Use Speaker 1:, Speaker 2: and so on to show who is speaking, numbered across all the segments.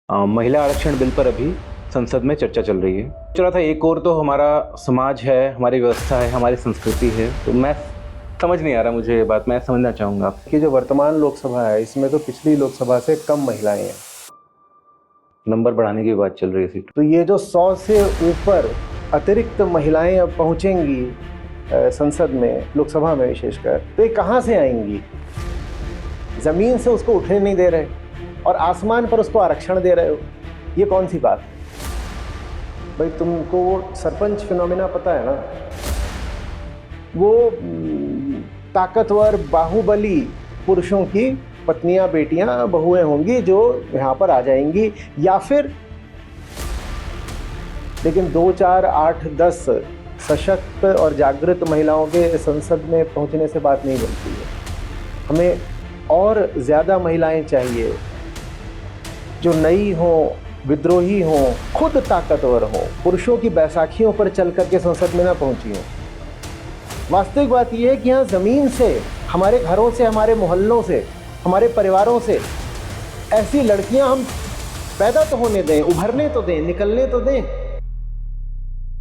Speaker 1: महिला आरक्षण बिल पर अभी संसद में चर्चा चल रही है। चल रहा था, एक और तो हमारा समाज है, हमारी व्यवस्था है, हमारी संस्कृति है। तो मैं समझ नहीं आ रहा, मुझे ये बात मैं समझना चाहूँगा आपसे
Speaker 2: कि जो वर्तमान लोकसभा है इसमें तो पिछली लोकसभा से कम महिलाएं हैं।
Speaker 1: नंबर बढ़ाने की बात चल रही है सीट।
Speaker 2: तो ये जो 100 से ऊपर अतिरिक्त महिलाएं अब पहुंचेंगी संसद में, लोकसभा में विशेषकर, तो ये कहाँ से आएंगी? जमीन से उसको उठने नहीं दे रहे और आसमान पर उसको आरक्षण दे रहे हो, ये कौन सी बात है भाई? तुमको सरपंच फिनोमिना पता है ना? वो ताकतवर बाहुबली पुरुषों की पत्नियां, बेटियां, बहुएं होंगी जो यहाँ पर आ जाएंगी, या फिर लेकिन 2, 4, 8, 10 सशक्त और जागृत महिलाओं के संसद में पहुंचने से बात नहीं बनती है। हमें और ज़्यादा महिलाएं चाहिए जो नई हों, विद्रोही हों, खुद ताकतवर हों, पुरुषों की बैसाखियों पर चल करके संसद में ना पहुंची हों। वास्तविक बात यह है कि यहाँ ज़मीन से, हमारे घरों से, हमारे मोहल्लों से, हमारे परिवारों से ऐसी लड़कियां हम पैदा तो होने दें, उभरने तो दें, निकलने तो दें।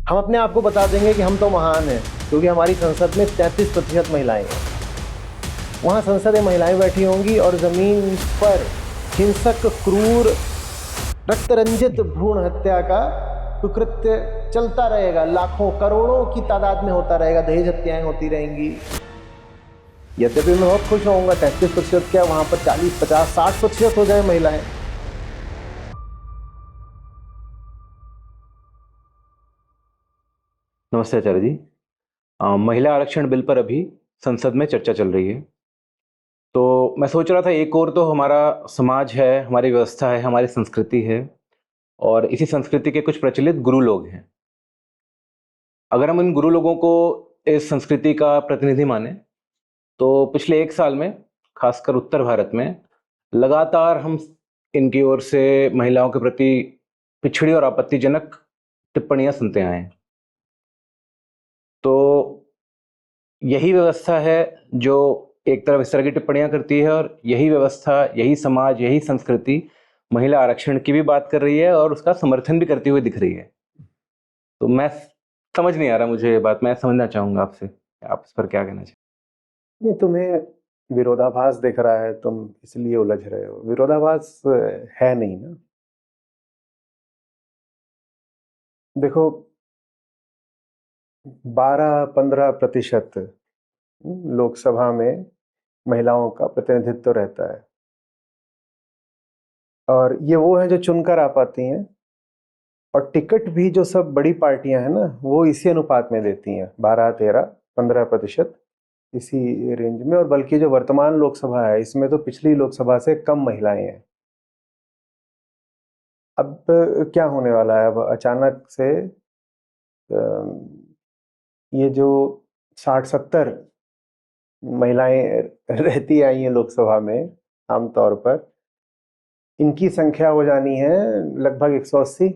Speaker 2: हम अपने आप को बता देंगे कि हम तो महान हैं क्योंकि हमारी संसद में 33% महिलाएं हैं। वहाँ संसद में महिलाएं बैठी होंगी और ज़मीन पर हिंसक, क्रूर, रक्तरंजित भ्रूण हत्या का कुकृत्य चलता रहेगा, लाखों करोड़ों की तादाद में होता रहेगा, दहेज हत्याएं होती रहेंगी। यद्यपि मैं बहुत खुश होऊंगा 33% क्या, वहाँ पर 40, 50, 60% हो जाए महिलाएं।
Speaker 1: नमस्ते आचार्य जी। महिला आरक्षण बिल पर अभी संसद में चर्चा चल रही है। तो मैं सोच रहा था, एक और तो हमारा समाज है, हमारी व्यवस्था है, हमारी संस्कृति है, और इसी संस्कृति के कुछ प्रचलित गुरु लोग हैं। अगर हम इन गुरु लोगों को इस संस्कृति का प्रतिनिधि माने तो पिछले 1 साल में, खासकर उत्तर भारत में, लगातार हम इनकी ओर से महिलाओं के प्रति पिछड़ी और आपत्तिजनक टिप्पणियां सुनते आए हैं। तो यही व्यवस्था है जो एक तरफ इस तरह की टिप्पणियां करती है, और यही व्यवस्था, यही समाज, यही संस्कृति महिला आरक्षण की भी बात कर रही है और उसका समर्थन भी करती हुई दिख रही है। तो मैं समझ नहीं आ रहा, मुझे ये बात मैं समझना चाहूंगा आपसे, आप इस पर क्या कहना चाहिए?
Speaker 2: नहीं, तुम्हें विरोधाभास दिख रहा है, तुम इसलिए उलझ रहे हो। विरोधाभास है नहीं ना। देखो, 12-15% लोकसभा में महिलाओं का प्रतिनिधित्व रहता है, और ये वो हैं जो चुनकर आ पाती हैं, और टिकट भी जो सब बड़ी पार्टियां हैं ना, वो इसी अनुपात में देती हैं, 12, 13, 15%, इसी रेंज में। और बल्कि जो वर्तमान लोकसभा है इसमें तो पिछली लोकसभा से कम महिलाएं हैं। अब क्या होने वाला है? अब अचानक से ये जो 60-70 महिलाएं रहती आई हैं लोकसभा में आमतौर पर, इनकी संख्या हो जानी है लगभग 180।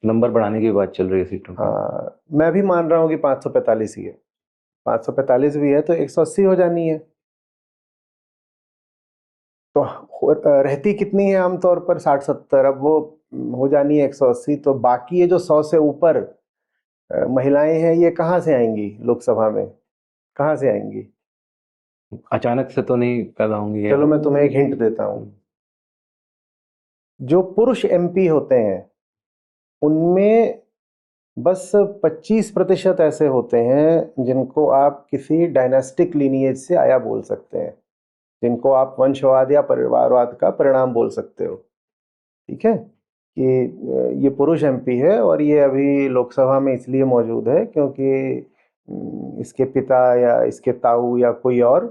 Speaker 1: नंबर बढ़ाने की बात चल रही है सीटों की।
Speaker 2: हाँ, मैं भी मान रहा हूँ कि 545 ही है, 545 भी है तो 180 हो जानी है। तो रहती कितनी है आमतौर पर? 60-70, अब वो हो जानी है 180। तो बाकी ये जो 100 से ऊपर महिलाएं हैं, ये कहाँ से आएंगी लोकसभा में? कहाँ से आएंगी?
Speaker 1: अचानक से तो नहीं पैदा होंगी।
Speaker 2: चलो मैं तुम्हें एक हिंट देता हूँ। जो पुरुष एमपी होते हैं उनमें बस 25% ऐसे होते हैं जिनको आप किसी डायनास्टिक लीनिएज से आया बोल सकते हैं, जिनको आप वंशवाद या परिवारवाद का परिणाम बोल सकते हो। ठीक है कि ये पुरुष एमपी है और ये अभी लोकसभा में इसलिए मौजूद है क्योंकि इसके पिता या इसके ताऊ या कोई और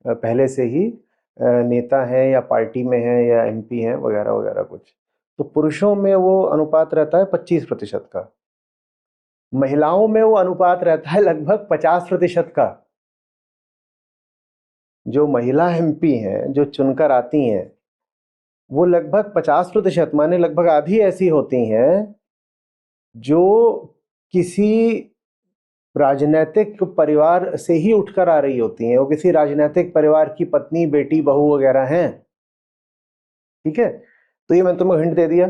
Speaker 2: पहले से ही नेता हैं या पार्टी में हैं या एमपी हैं वगैरह वगैरह कुछ। तो पुरुषों में वो अनुपात रहता है 25% का, महिलाओं में वो अनुपात रहता है लगभग 50% का। जो महिला एमपी हैं जो चुनकर आती हैं वो लगभग 50%, माने लगभग आधी ऐसी होती हैं जो किसी राजनीतिक परिवार से ही उठकर आ रही होती हैं, वो किसी राजनीतिक परिवार की पत्नी, बेटी, बहू वगैरह हैं। ठीक है, तो ये मैंने तुम्हें हिंट दे दिया।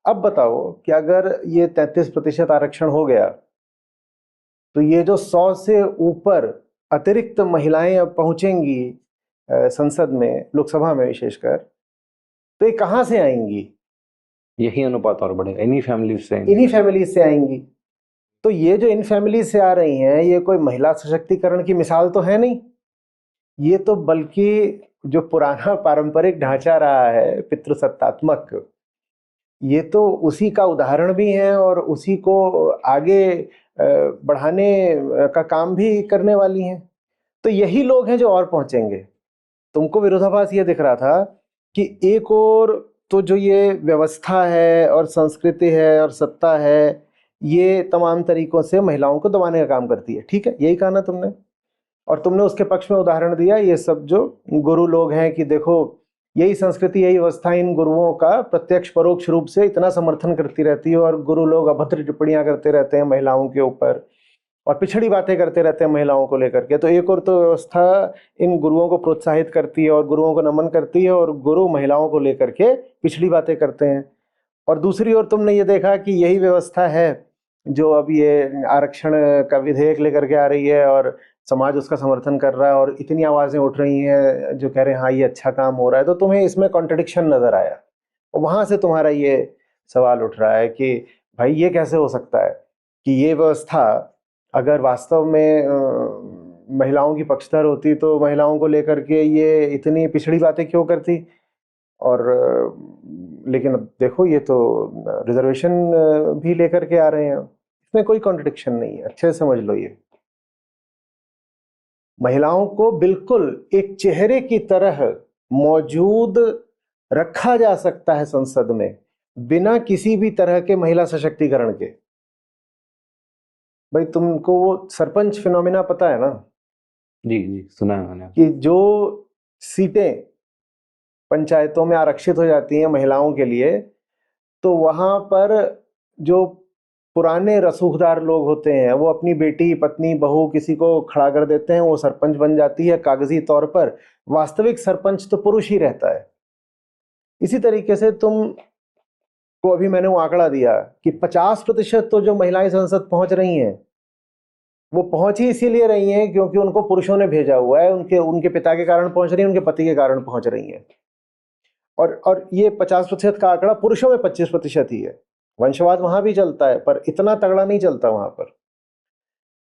Speaker 2: अब बताओ कि अगर ये 33% आरक्षण हो गया तो ये जो 100 से ऊपर अतिरिक्त महिलाएं अब पहुंचेंगी संसद में, लोकसभा में विशेषकर, तो ये कहाँ से आएंगी?
Speaker 1: यही अनुपात और बढ़ेगा, इन्हीं फैमिलीज से
Speaker 2: इन्हीं फैमिलीज से आएंगी। तो ये जो इन फैमिलीज से आ रही हैं, ये कोई महिला सशक्तिकरण की मिसाल तो है नहीं, ये तो बल्कि जो पुराना पारंपरिक ढांचा रहा है पितृसत्तात्मक, ये तो उसी का उदाहरण भी है और उसी को आगे बढ़ाने का काम भी करने वाली हैं। तो यही लोग हैं जो और पहुंचेंगे। तुमको विरोधाभास ये दिख रहा था कि एक और तो जो ये व्यवस्था है और संस्कृति है और सत्ता है, ये तमाम तरीकों से महिलाओं को दबाने का काम करती है, ठीक है, यही कहा ना तुमने। और तुमने उसके पक्ष में उदाहरण दिया ये सब जो गुरु लोग हैं कि देखो यही संस्कृति, यही व्यवस्था इन गुरुओं का प्रत्यक्ष परोक्ष रूप से इतना समर्थन करती रहती है और गुरु लोग अभद्र टिप्पणियां करते रहते हैं महिलाओं के ऊपर और पिछड़ी बातें करते रहते हैं महिलाओं को लेकर के। तो एक और तो व्यवस्था इन गुरुओं को प्रोत्साहित करती है और गुरुओं को नमन करती है और गुरु महिलाओं को लेकर के पिछड़ी बातें करते हैं। और दूसरी ओर तुमने ये देखा कि यही व्यवस्था है जो अब ये आरक्षण का विधेयक लेकर के आ रही है और समाज उसका समर्थन कर रहा है और इतनी आवाज़ें उठ रही हैं जो कह रहे हैं हाँ ये अच्छा काम हो रहा है। तो तुम्हें इसमें कॉन्ट्रडिक्शन नज़र आया और वहाँ से तुम्हारा ये सवाल उठ रहा है कि भाई ये कैसे हो सकता है कि ये व्यवस्था अगर वास्तव में महिलाओं की पक्षधर होती तो महिलाओं को लेकर के ये इतनी पिछड़ी बातें क्यों करती। और लेकिन अब देखो ये तो रिजर्वेशन भी लेकर के आ रहे हैं, इसमें कोई कॉन्ट्रडिक्शन नहीं है, अच्छे से समझ लो। ये महिलाओं को बिल्कुल एक चेहरे की तरह मौजूद रखा जा सकता है संसद में बिना किसी भी तरह के महिला सशक्तिकरण के। भाई तुमको वो सरपंच फिनोमिना पता है ना?
Speaker 1: जी जी सुना है मैंने।
Speaker 2: कि जो सीटें पंचायतों में आरक्षित हो जाती हैं महिलाओं के लिए, तो वहां पर जो पुराने रसूखदार लोग होते हैं वो अपनी बेटी, पत्नी, बहू किसी को खड़ा कर देते हैं, वो सरपंच बन जाती है कागजी तौर पर। वास्तविक सरपंच तो पुरुष ही रहता है। इसी तरीके से तुम को अभी मैंने वो आंकड़ा दिया कि 50% तो जो महिलाएं संसद पहुंच रही हैं वो पहुंच ही इसीलिए रही हैं क्योंकि उनको पुरुषों ने भेजा हुआ है, उनके पिता के कारण पहुंच रही हैं, उनके पति के कारण पहुंच रही हैं। और ये 50% का आंकड़ा पुरुषों में 25% ही है। वंशवाद वहां भी चलता है पर इतना तगड़ा नहीं चलता वहां पर।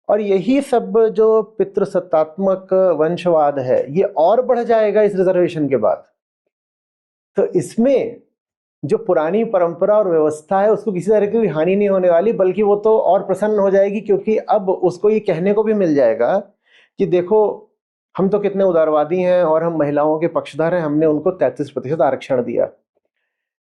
Speaker 2: और यही सब जो पितृसत्तात्मक वंशवाद है ये और बढ़ जाएगा इस रिजर्वेशन के बाद। तो इसमें जो पुरानी परंपरा और व्यवस्था है उसको किसी तरह की हानि नहीं होने वाली, बल्कि वो तो और प्रसन्न हो जाएगी क्योंकि अब उसको ये कहने को भी मिल जाएगा कि देखो हम तो कितने उदारवादी हैं और हम महिलाओं के पक्षधर हैं, हमने उनको 33% आरक्षण दिया।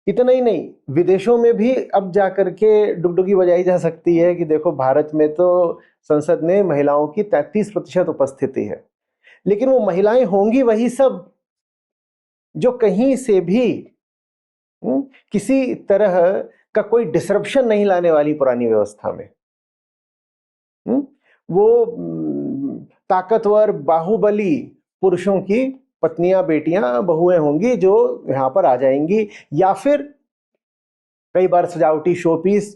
Speaker 2: इतना ही नहीं, विदेशों में भी अब जाकर के डुगडुगी बजाई जा सकती है कि देखो भारत में तो संसद में महिलाओं की 33% उपस्थिति है। लेकिन वो महिलाएं होंगी वही सब जो कहीं से भी किसी तरह का कोई डिसरप्शन नहीं लाने वाली पुरानी व्यवस्था में। वो ताकतवर बाहुबली पुरुषों की पत्नियां, बेटियां, बहुएं होंगी जो यहाँ पर आ जाएंगी, या फिर कई बार सजावटी शो पीस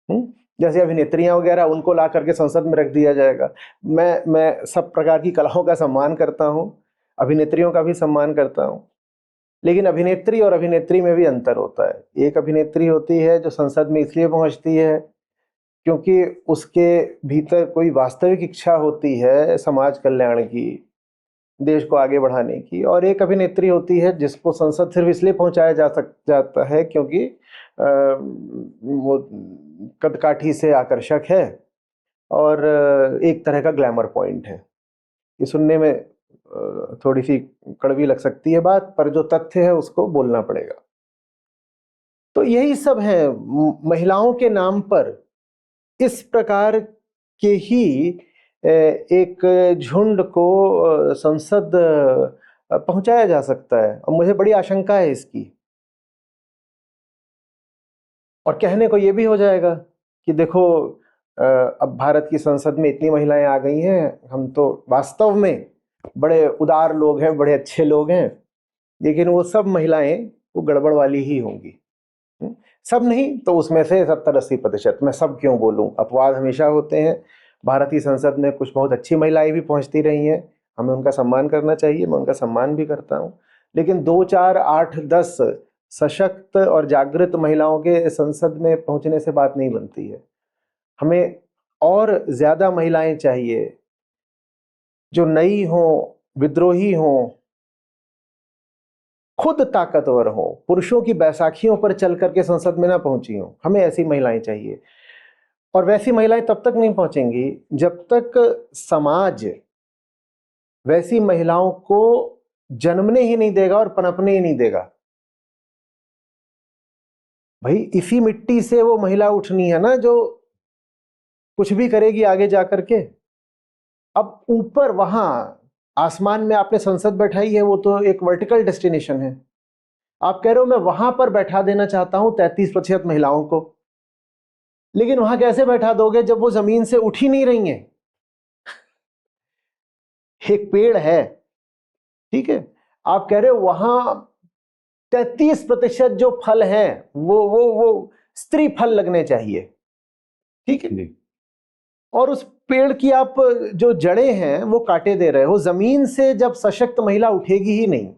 Speaker 2: जैसे अभिनेत्रियां वगैरह उनको ला करके संसद में रख दिया जाएगा। मैं सब प्रकार की कलाओं का सम्मान करता हूँ, अभिनेत्रियों का भी सम्मान करता हूँ, लेकिन अभिनेत्री और अभिनेत्री में भी अंतर होता है। एक अभिनेत्री होती है जो संसद में इसलिए पहुंचती है क्योंकि उसके भीतर कोई वास्तविक इच्छा होती है समाज कल्याण की, देश को आगे बढ़ाने की, और एक अभिनेत्री होती है जिसको संसद सिर्फ इसलिए पहुंचाया जाता है क्योंकि वो कदकाठी से आकर्षक है और एक तरह का ग्लैमर पॉइंट है। ये सुनने में थोड़ी सी कड़वी लग सकती है बात, पर जो तथ्य है उसको बोलना पड़ेगा। तो यही सब है, महिलाओं के नाम पर इस प्रकार के ही एक झुंड को संसद पहुंचाया जा सकता है और मुझे बड़ी आशंका है इसकी। और कहने को ये भी हो जाएगा कि देखो अब भारत की संसद में इतनी महिलाएं आ गई हैं, हम तो वास्तव में बड़े उदार लोग हैं, बड़े अच्छे लोग हैं, लेकिन वो सब महिलाएं वो गड़बड़ वाली ही होंगी। सब नहीं तो उसमें से 70-80%। मैं सब क्यों बोलूं, अपवाद हमेशा होते हैं। भारतीय संसद में कुछ बहुत अच्छी महिलाएं भी पहुंचती रही हैं, हमें उनका सम्मान करना चाहिए, मैं उनका सम्मान भी करता हूं। लेकिन 2, 4, 8, 10 सशक्त और जागृत महिलाओं के संसद में पहुंचने से बात नहीं बनती है। हमें और ज्यादा महिलाएं चाहिए जो नई हों, विद्रोही हों, खुद ताकतवर हों, पुरुषों की बैसाखियों पर चल करके संसद में ना पहुंची हों। हमें ऐसी महिलाएं चाहिए। और वैसी महिलाएं तब तक नहीं पहुंचेंगी जब तक समाज वैसी महिलाओं को जन्मने ही नहीं देगा और पनपने ही नहीं देगा। भाई इसी मिट्टी से वो महिला उठनी है ना जो कुछ भी करेगी आगे जाकर के। अब ऊपर वहां आसमान में आपने संसद बैठाई है, वो तो एक वर्टिकल डेस्टिनेशन है। आप कह रहे हो मैं वहां पर बैठा देना चाहता हूं 33% महिलाओं को, लेकिन वहां कैसे बैठा दोगे जब वो जमीन से उठ ही नहीं रही हैं। एक पेड़ है, ठीक है, आप कह रहे हो वहां 33% जो फल हैं वो स्त्री फल लगने चाहिए, ठीक है
Speaker 1: जी।
Speaker 2: और उस पेड़ की आप जो जड़ें हैं वो काटे दे रहे हो। जमीन से जब सशक्त महिला उठेगी ही नहीं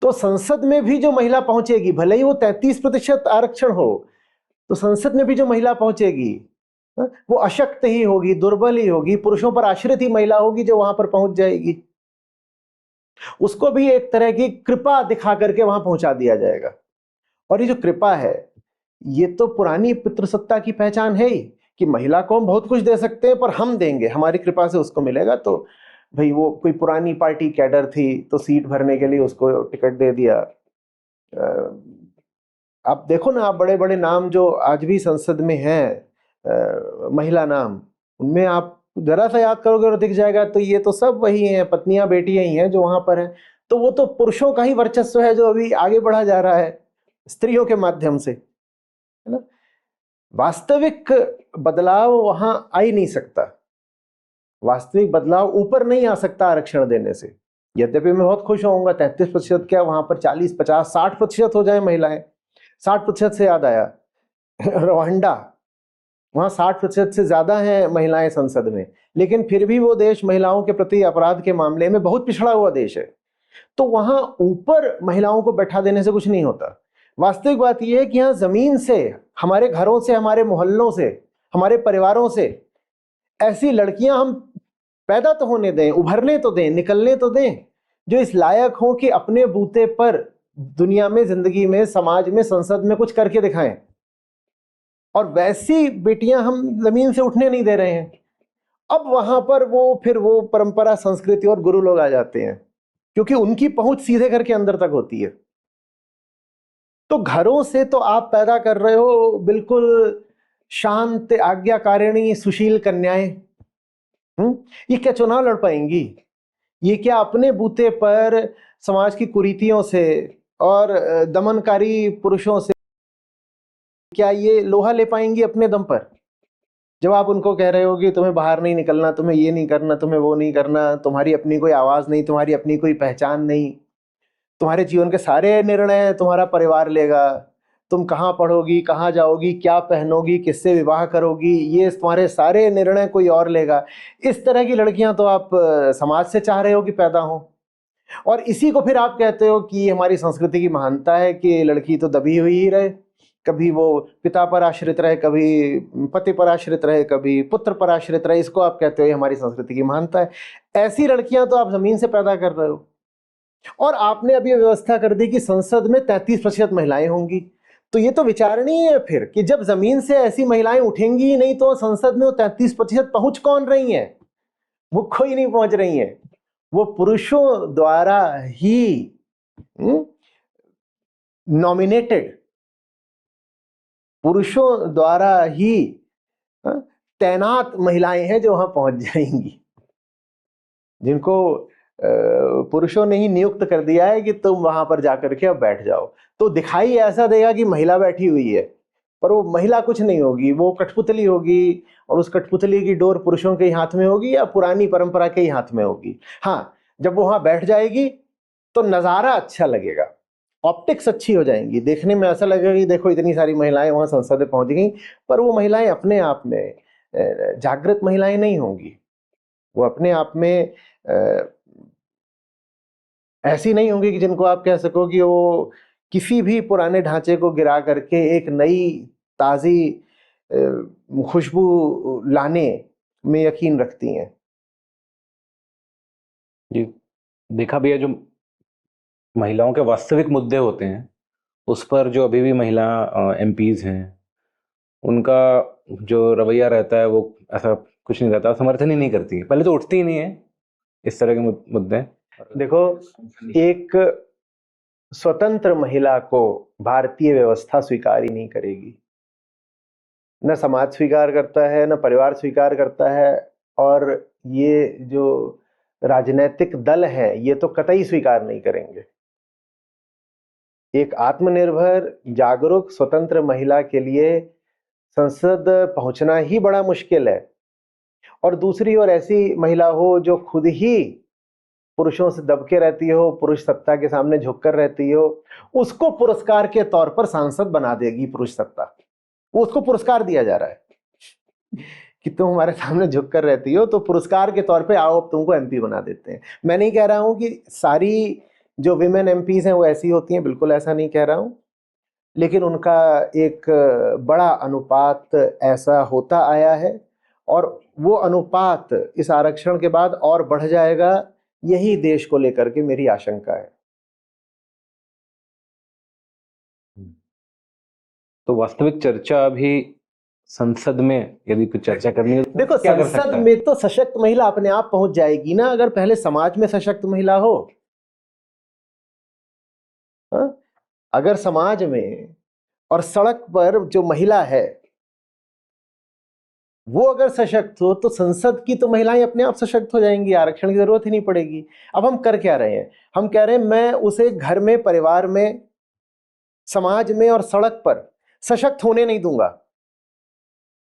Speaker 2: तो संसद में भी जो महिला पहुंचेगी, भले ही वो 33% आरक्षण हो, तो संसद में भी जो महिला पहुंचेगी वो अशक्त ही होगी, दुर्बल ही होगी, पुरुषों पर आश्रित ही महिला होगी जो वहां पर पहुंच जाएगी। उसको भी एक तरह की कृपा दिखा करके वहां पहुंचा दिया जाएगा। और ये जो कृपा है ये तो पुरानी पितृसत्ता की पहचान है ही कि महिला को हम बहुत कुछ दे सकते हैं पर हम देंगे, हमारी कृपा से उसको मिलेगा। तो भाई वो कोई पुरानी पार्टी कैडर थी तो सीट भरने के लिए उसको टिकट दे दिया। आप देखो ना, आप बड़े बड़े नाम जो आज भी संसद में हैं, महिला नाम, उनमें आप जरा सा याद करोगे और दिख जाएगा तो ये तो सब वही हैं, पत्नियां बेटियां ही हैं जो वहां पर हैं। तो वो तो पुरुषों का ही वर्चस्व है जो अभी आगे बढ़ा जा रहा है स्त्रियों के माध्यम से, है ना। वास्तविक बदलाव वहां आ ही नहीं सकता, वास्तविक बदलाव ऊपर नहीं आ सकता आरक्षण देने से। यद्यपि मैं बहुत खुश होऊंगा 33% क्या वहां पर 40, 50, 60% हो जाए महिलाएं। 60% से याद आया रवांडा, वहां 60% से ज्यादा हैं महिलाएं संसद में, लेकिन फिर भी वो देश महिलाओं के प्रति अपराध के मामले में बहुत पिछड़ा हुआ देश है। तो वहां ऊपर महिलाओं को बैठा देने से कुछ नहीं होता। वास्तविक बात यह है कि यहाँ जमीन से, हमारे घरों से, हमारे मोहल्लों से, हमारे परिवारों से ऐसी लड़कियां हम पैदा तो होने दें, उभरने तो दें, निकलने तो दें, जो इस लायक हों कि अपने बूते पर दुनिया में, जिंदगी में, समाज में, संसद में कुछ करके दिखाएं। और वैसी बेटियां हम जमीन से उठने नहीं दे रहे हैं। अब वहां पर फिर वो परंपरा, संस्कृति और गुरु लोग आ जाते हैं, क्योंकि उनकी पहुंच सीधे घर के अंदर तक होती है। तो घरों से तो आप पैदा कर रहे हो बिल्कुल शांत, आज्ञाकारिणी, सुशील कन्याएं। ये क्या चुनाव लड़ पाएंगी? ये क्या अपने बूते पर समाज की कुरीतियों से और दमनकारी पुरुषों से क्या ये लोहा ले पाएंगी अपने दम पर? जब आप उनको कह रहे हो कि तुम्हें बाहर नहीं निकलना, तुम्हें ये नहीं करना, तुम्हें वो नहीं करना, तुम्हारी अपनी कोई आवाज नहीं, तुम्हारी अपनी कोई पहचान नहीं, तुम्हारे जीवन के सारे निर्णय तुम्हारा परिवार लेगा, तुम कहाँ पढ़ोगी, कहाँ जाओगी, क्या पहनोगी, किससे विवाह करोगी, ये तुम्हारे सारे निर्णय कोई और लेगा। इस तरह की लड़कियां तो आप समाज से चाह रहे हो कि पैदा हो, और इसी को फिर आप कहते हो कि हमारी संस्कृति की महानता है कि लड़की तो दबी हुई ही रहे, कभी वो पिता पर आश्रित रहे, कभी पति पर आश्रित रहे, कभी पुत्र पर आश्रित रहे। इसको आप कहते हो हमारी संस्कृति की महानता है। ऐसी लड़कियां तो आप जमीन से पैदा कर रहे हो। और आपने अभी व्यवस्था कर दी कि संसद में 33% महिलाएं होंगी। तो ये तो विचारणीय है फिर कि जब जमीन से ऐसी महिलाएं उठेंगी ही नहीं तो संसद में वो 33% पहुंच कौन रही हैं? वो कोई नहीं पहुंच रही हैं, वो पुरुषों द्वारा ही नॉमिनेटेड, पुरुषों द्वारा ही तैनात महिलाएं हैं जो वहां पहुंच जाएंगी, जिनको पुरुषों ने ही नियुक्त कर दिया है कि तुम वहां पर जाकर के अब बैठ जाओ। तो दिखाई ऐसा देगा कि महिला बैठी हुई है, पर वो महिला कुछ नहीं होगी, वो कठपुतली होगी, और उस कठपुतली की डोर पुरुषों के हाथ में होगी या पुरानी परंपरा के ही हाथ में होगी। हाँ, जब वो वहां बैठ जाएगी तो नजारा अच्छा लगेगा, ऑप्टिक्स अच्छी हो जाएंगी, देखने में ऐसा लगेगा कि देखो इतनी सारी महिलाएं वहां संसद में पहुंच गई, पर वो महिलाएं अपने आप में जागृत महिलाएं नहीं होंगी। वो अपने आप में ऐसी नहीं होंगी कि जिनको आप कह सको कि वो किसी भी पुराने ढांचे को गिरा करके एक नई ताज़ी खुशबू लाने में यकीन रखती हैं।
Speaker 1: जी, देखा भी है जो महिलाओं के वास्तविक मुद्दे होते हैं उस पर जो अभी भी महिला एमपीज हैं उनका जो रवैया रहता है वो ऐसा कुछ नहीं रहता, समर्थन ही नहीं करती है, पहले तो उठती ही नहीं है इस तरह के मुद्दे।
Speaker 2: देखो, एक स्वतंत्र महिला को भारतीय व्यवस्था स्वीकार ही नहीं करेगी, न समाज स्वीकार करता है, न परिवार स्वीकार करता है, और ये जो राजनीतिक दल है ये तो कतई स्वीकार नहीं करेंगे। एक आत्मनिर्भर, जागरूक, स्वतंत्र महिला के लिए संसद पहुंचना ही बड़ा मुश्किल है, और दूसरी ओर ऐसी महिला हो जो खुद ही पुरुषों से दबके रहती हो, पुरुष सत्ता के सामने झुककर रहती हो, उसको पुरस्कार के तौर पर सांसद बना देगी पुरुष सत्ता। वो उसको पुरस्कार दिया जा रहा है कि तुम हमारे सामने झुककर रहती हो तो पुरस्कार के तौर पे आओ अब तुमको एमपी बना देते हैं। मैं नहीं कह रहा हूं कि सारी जो विमेन एमपीज हैं वो ऐसी होती हैं, बिल्कुल ऐसा नहीं कह रहा हूं, लेकिन उनका एक बड़ा अनुपात ऐसा होता आया है, और वो अनुपात इस आरक्षण के बाद और बढ़ जाएगा, यही देश को लेकर के मेरी आशंका है।
Speaker 1: तो वास्तविक चर्चा अभी संसद में यदि कुछ चर्चा करनी है,
Speaker 2: देखो,
Speaker 1: क्या कर
Speaker 2: संसद
Speaker 1: सकता है?
Speaker 2: में तो सशक्त महिला अपने आप पहुंच जाएगी ना, अगर पहले समाज में सशक्त महिला हो। हाँ? अगर समाज में और सड़क पर जो महिला है वो अगर सशक्त हो तो संसद की तो महिलाएं अपने आप सशक्त हो जाएंगी, आरक्षण की जरूरत ही नहीं पड़ेगी। अब हम कर क्या रहे हैं? हम कह रहे हैं मैं उसे घर में, परिवार में, समाज में और सड़क पर सशक्त होने नहीं दूंगा,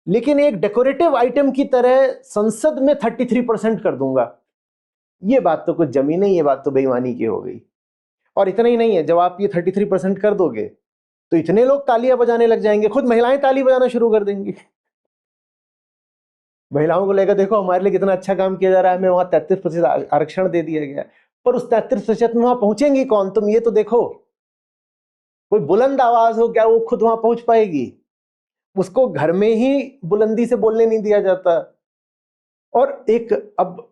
Speaker 2: लेकिन एक डेकोरेटिव आइटम की तरह संसद में 33% कर दूंगा। ये बात तो कुछ जमी नहीं, ये बात तो बेईमानी की हो गई। और इतना ही नहीं है, जब आप ये 33% कर दोगे तो इतने लोग तालियां बजाने लग जाएंगे, खुद महिलाएं ताली बजाना शुरू कर देंगी। महिलाओं को लेकर देखो हमारे लिए कितना अच्छा काम किया जा रहा है, हमें वहां 33% आरक्षण दे दिया गया, पर उस 33% में वहां पहुंचेंगी कौन? तुम ये तो देखो, कोई बुलंद आवाज हो, क्या वो खुद वहां पहुंच पाएगी? उसको घर में ही बुलंदी से बोलने नहीं दिया जाता। और एक अब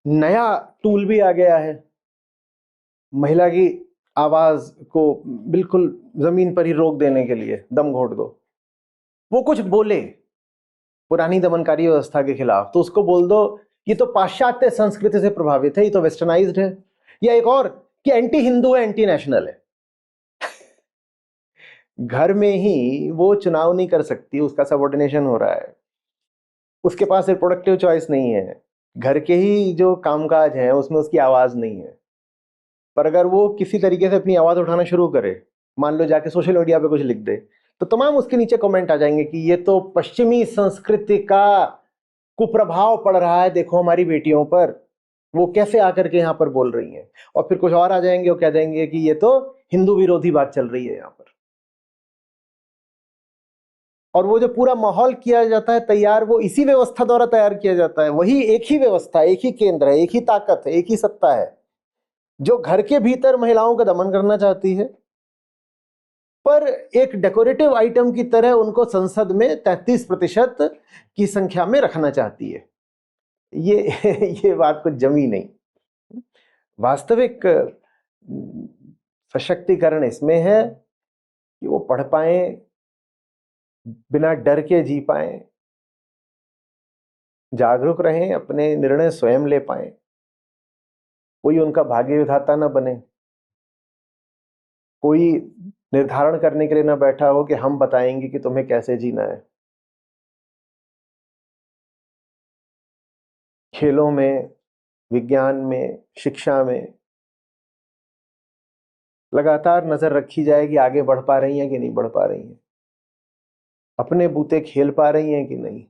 Speaker 2: नया टूल भी आ गया है, महिला की आवाज को बिल्कुल जमीन पर ही रोक देने के लिए, दम घोट दो। वो कुछ बोले पुरानी दमनकारी व्यवस्था के खिलाफ तो उसको बोल दो ये तो पाश्चात्य संस्कृति से प्रभावित है, ये तो वेस्टर्नाइज्ड है, या एक और कि एंटी हिंदू है, एंटी नेशनल है। घर में ही वो चुनाव नहीं कर सकती, उसका सबऑर्डिनेशन हो रहा है, उसके पास रिप्रोडक्टिव चॉइस नहीं है, घर के ही जो कामकाज है उसमें उसकी आवाज नहीं है। पर अगर वो किसी तरीके से अपनी आवाज उठाना शुरू करे, मान लो जाके सोशल मीडिया पे कुछ लिख दे, तो तमाम उसके नीचे कमेंट आ जाएंगे कि ये तो पश्चिमी संस्कृति का कुप्रभाव पड़ रहा है, देखो हमारी बेटियों पर, वो कैसे आकर के यहाँ पर बोल रही हैं। और फिर कुछ और आ जाएंगे, वो कह देंगे कि ये तो हिंदू विरोधी बात चल रही है यहाँ पर। और वो जो पूरा माहौल किया जाता है तैयार, वो इसी व्यवस्था द्वारा तैयार किया जाता है। वही एक ही व्यवस्था, एक ही केंद्र है, एक ही ताकत है, एक ही सत्ता है जो घर के भीतर महिलाओं का दमन करना चाहती है, पर एक डेकोरेटिव आइटम की तरह उनको संसद में 33% की संख्या में रखना चाहती है। ये बात कुछ जमी नहीं। वास्तविक सशक्तिकरण इसमें है कि वो पढ़ पाए, बिना डर के जी पाए, जागरूक रहें, अपने निर्णय स्वयं ले पाए, कोई उनका भाग्य विधाता न बने, कोई निर्धारण करने के लिए न बैठा हो कि हम बताएंगे कि तुम्हें कैसे जीना है। खेलों में, विज्ञान में, शिक्षा में लगातार नजर रखी जाए कि आगे बढ़ पा रही हैं कि नहीं बढ़ पा रही हैं, अपने बूते खेल पा रही हैं कि नहीं,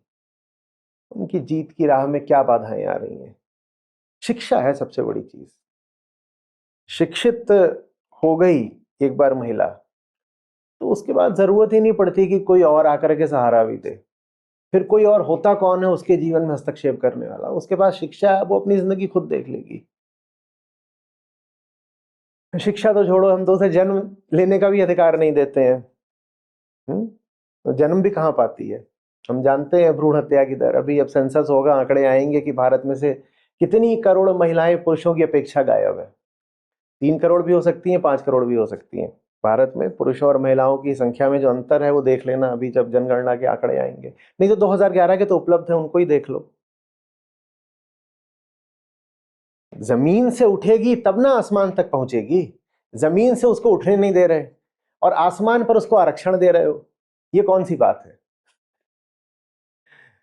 Speaker 2: उनकी जीत की राह में क्या बाधाएं आ रही हैं। शिक्षा है सबसे बड़ी चीज। शिक्षित हो गई एक बार महिला, तो उसके बाद जरूरत ही नहीं पड़ती कि कोई और आकर के सहारा भी दे। फिर कोई और होता कौन है उसके जीवन में हस्तक्षेप करने वाला? उसके पास शिक्षा है, वो अपनी जिंदगी खुद देख लेगी। शिक्षा तो छोड़ो, हम तो उसे जन्म लेने का भी अधिकार नहीं देते हैं। तो जन्म भी कहाँ पाती है? हम जानते हैं भ्रूण हत्या की दर, अभी अब सेंसस होगा, आंकड़े आएंगे कि भारत में से कितनी करोड़ महिलाएं पुरुषों की अपेक्षा गायब है। 3 करोड़ भी हो सकती हैं, 5 करोड़ भी हो सकती हैं। भारत में पुरुषों और महिलाओं की संख्या में जो अंतर है वो देख लेना, अभी जब जनगणना के आंकड़े आएंगे। नहीं तो 2011 के तो उपलब्ध है, उनको ही देख लो। जमीन से उठेगी तब ना आसमान तक पहुंचेगी। जमीन से उसको उठने नहीं दे रहे और आसमान पर उसको आरक्षण दे रहे हो, ये कौन सी बात है?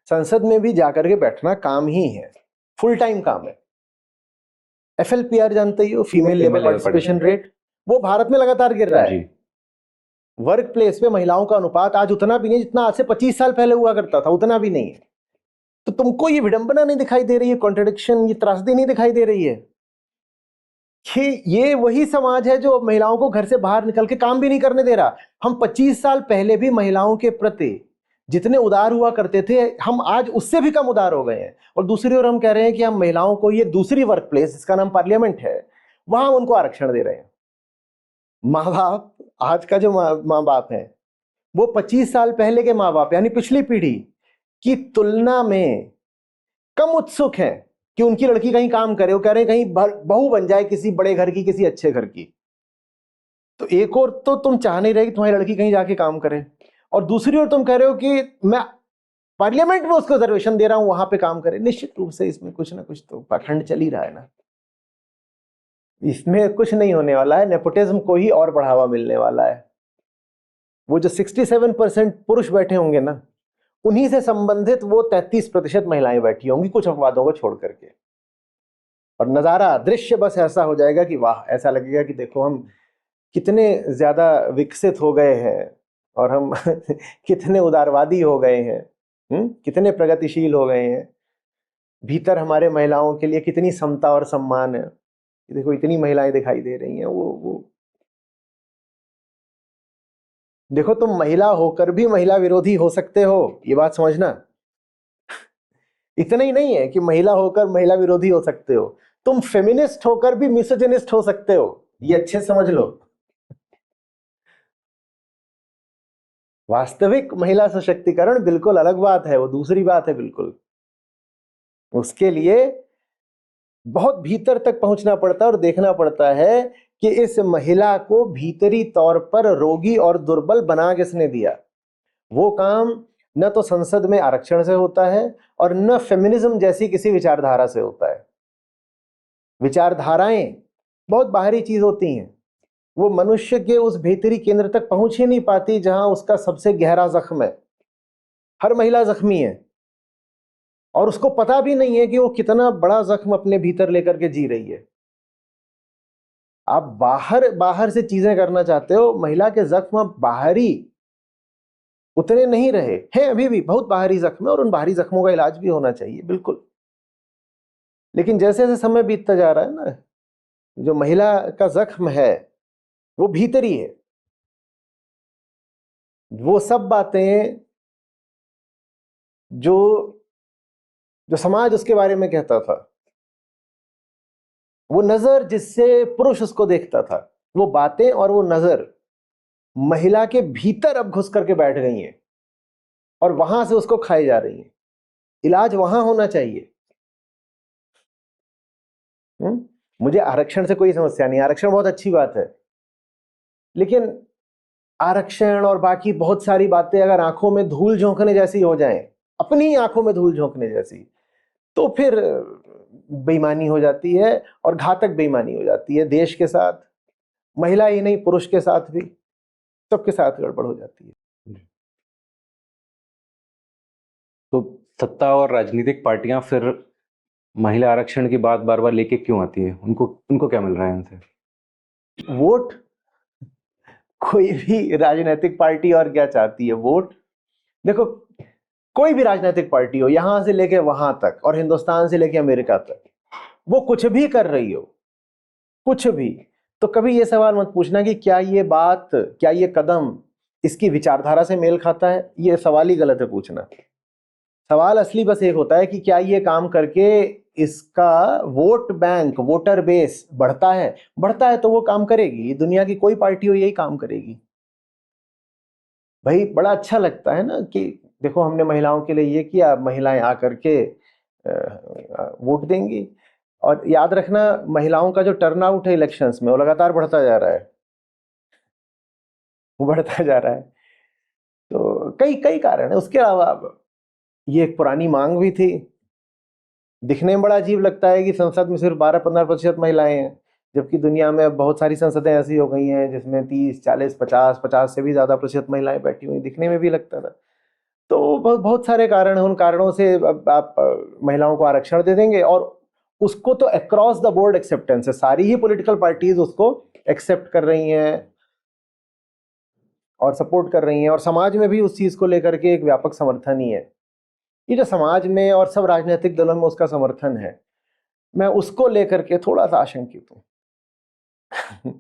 Speaker 2: संसद में भी जाकर के बैठना काम ही है, फुल टाइम काम है। FLPR जानते ही हो, फीमेल लेबर पार्टिसिपेशन रेट, वो भारत में लगातार गिर रहा है। वर्क प्लेस पे महिलाओं का अनुपात आज उतना भी नहीं जितना आज से 25 साल पहले हुआ करता था, उतना भी नहीं है। तो तुमको ये विडंबना नहीं दिखाई दे रही है, कॉन्ट्रडिक्शन, ये त्रासदी नहीं दिखाई दे रही है कि ये वही समाज है जो महिलाओं को घर से बाहर निकल के काम भी नहीं करने दे रहा। हम 25 साल पहले भी महिलाओं के प्रति जितने उदार हुआ करते थे, हम आज उससे भी कम उदार हो गए हैं। और दूसरी ओर हम कह रहे हैं कि हम महिलाओं को ये दूसरी वर्क प्लेस, जिसका नाम पार्लियामेंट है, वहां उनको आरक्षण दे रहे हैं। माँ बाप, आज का जो माँ बाप है वो 25 साल पहले के माँ बाप यानी पिछली पीढ़ी की तुलना में कम उत्सुक है कि उनकी लड़की कहीं काम करे। वो कह रहे हैं कहीं बहू बन जाए किसी बड़े घर की, किसी अच्छे घर की। तो एक और तो तुम चाह नहीं रहे कि तुम्हारी लड़की कहीं जाके काम करे, और दूसरी ओर तुम कह रहे हो कि मैं पार्लियामेंट में उसको रिजर्वेशन दे रहा हूं, वहां पे काम करे। निश्चित रूप से इसमें कुछ ना कुछ तो पाखंड चल ही रहा है ना। इसमें कुछ नहीं होने वाला है, नेपोटिज्म को ही और बढ़ावा मिलने वाला है। वो जो 67% पुरुष बैठे होंगे ना, उन्हीं से संबंधित वो 33% महिलाएं बैठी होंगी, कुछ अपवादों को छोड़ करके। और नजारा, दृश्य बस ऐसा हो जाएगा कि वाह, ऐसा लगेगा कि देखो हम कितने ज्यादा विकसित हो गए हैं और हम कितने उदारवादी हो गए हैं, कितने प्रगतिशील हो गए हैं। भीतर हमारे महिलाओं के लिए कितनी समता और सम्मान है। देखो इतनी महिलाएं दिखाई दे रही हैं। वो देखो, तुम महिला होकर भी महिला विरोधी हो सकते हो, ये बात समझना। इतना ही नहीं है कि महिला होकर महिला विरोधी हो सकते हो, तुम फेमिनिस्ट होकर भी मिसोजिनिस्ट हो सकते हो, ये अच्छे समझ लो। वास्तविक महिला सशक्तिकरण बिल्कुल अलग बात है, वो दूसरी बात है बिल्कुल। उसके लिए बहुत भीतर तक पहुंचना पड़ता है और देखना पड़ता है कि इस महिला को भीतरी तौर पर रोगी और दुर्बल बना किसने दिया। वो काम न तो संसद में आरक्षण से होता है और न फेमिनिज्म जैसी किसी विचारधारा से होता है। विचारधाराएं बहुत बाहरी चीज होती हैं, वो मनुष्य के उस भीतरी केंद्र तक पहुंच ही नहीं पाती जहां उसका सबसे गहरा जख्म है। हर महिला जख्मी है और उसको पता भी नहीं है कि वो कितना बड़ा जख्म अपने भीतर लेकर के जी रही है। आप बाहर बाहर से चीजें करना चाहते हो, महिला के जख्म बाहरी उतने नहीं रहे हैं, अभी भी बहुत बाहरी जख्म है और उन बाहरी जख्मों का इलाज भी होना चाहिए बिल्कुल। लेकिन जैसे जैसे समय बीतता जा रहा है ना, जो महिला का जख्म है वो भीतरी है। वो सब बातें जो जो समाज उसके बारे में कहता था, वो नजर जिससे पुरुष उसको देखता था, वो बातें और वो नजर महिला के भीतर अब घुस करके बैठ गई हैं और वहां से उसको खाई जा रही हैं। इलाज वहां होना चाहिए। मुझे आरक्षण से कोई समस्या नहीं, आरक्षण बहुत अच्छी बात है, लेकिन आरक्षण और बाकी बहुत सारी बातें अगर आंखों में धूल झोंकने जैसी हो जाएं, अपनी आंखों में धूल झोंकने जैसी, तो फिर बेईमानी हो जाती है और घातक बेईमानी हो जाती है। देश के साथ, महिला ही नहीं पुरुष के साथ भी, सबके साथ गड़बड़ हो जाती है।
Speaker 1: तो सत्ता और राजनीतिक पार्टियां फिर महिला आरक्षण की बात बार बार लेके क्यों आती है? उनको क्या मिल रहा है इनसे?
Speaker 2: वोट। कोई भी राजनीतिक पार्टी और क्या चाहती है? वोट। देखो, कोई भी राजनीतिक पार्टी हो, यहां से लेके वहां तक और हिंदुस्तान से लेके अमेरिका तक, वो कुछ भी कर रही हो, कुछ भी, तो कभी ये सवाल मत पूछना कि क्या ये कदम इसकी विचारधारा से मेल खाता है। ये सवाल ही गलत है पूछना। सवाल असली बस एक होता है कि क्या ये काम करके इसका वोट बैंक, वोटर बेस बढ़ता है तो वो काम करेगी। दुनिया की कोई पार्टी हो यही काम करेगी। भाई बड़ा अच्छा लगता है ना कि देखो हमने महिलाओं के लिए ये किया, महिलाएं आकर के वोट देंगी। और याद रखना, महिलाओं का जो टर्नआउट है इलेक्शंस में वो लगातार बढ़ता जा रहा है, वो बढ़ता जा रहा है। तो कई कई कारण है। उसके अलावा ये एक पुरानी मांग भी थी। दिखने में बड़ा अजीब लगता है कि संसद में सिर्फ 12-15% महिलाएं हैं, जबकि दुनिया में बहुत सारी संसदें ऐसी हो गई हैं जिसमें 30, 40, 50 से भी ज्यादा प्रतिशत महिलाएं बैठी हुई। दिखने में भी लगता था। तो बहुत बहुत सारे कारण हैं। उन कारणों से अब आप महिलाओं को आरक्षण दे देंगे, और उसको तो अक्रॉस द बोर्ड एक्सेप्टेंस है। सारी ही पॉलिटिकल पार्टीज उसको एक्सेप्ट कर रही हैं और सपोर्ट कर रही हैं, और समाज में भी उस चीज को लेकर के एक व्यापक समर्थन ही है। ये जो समाज में और सब राजनीतिक दलों में उसका समर्थन है, मैं उसको लेकर के थोड़ा सा आशंकित हूं।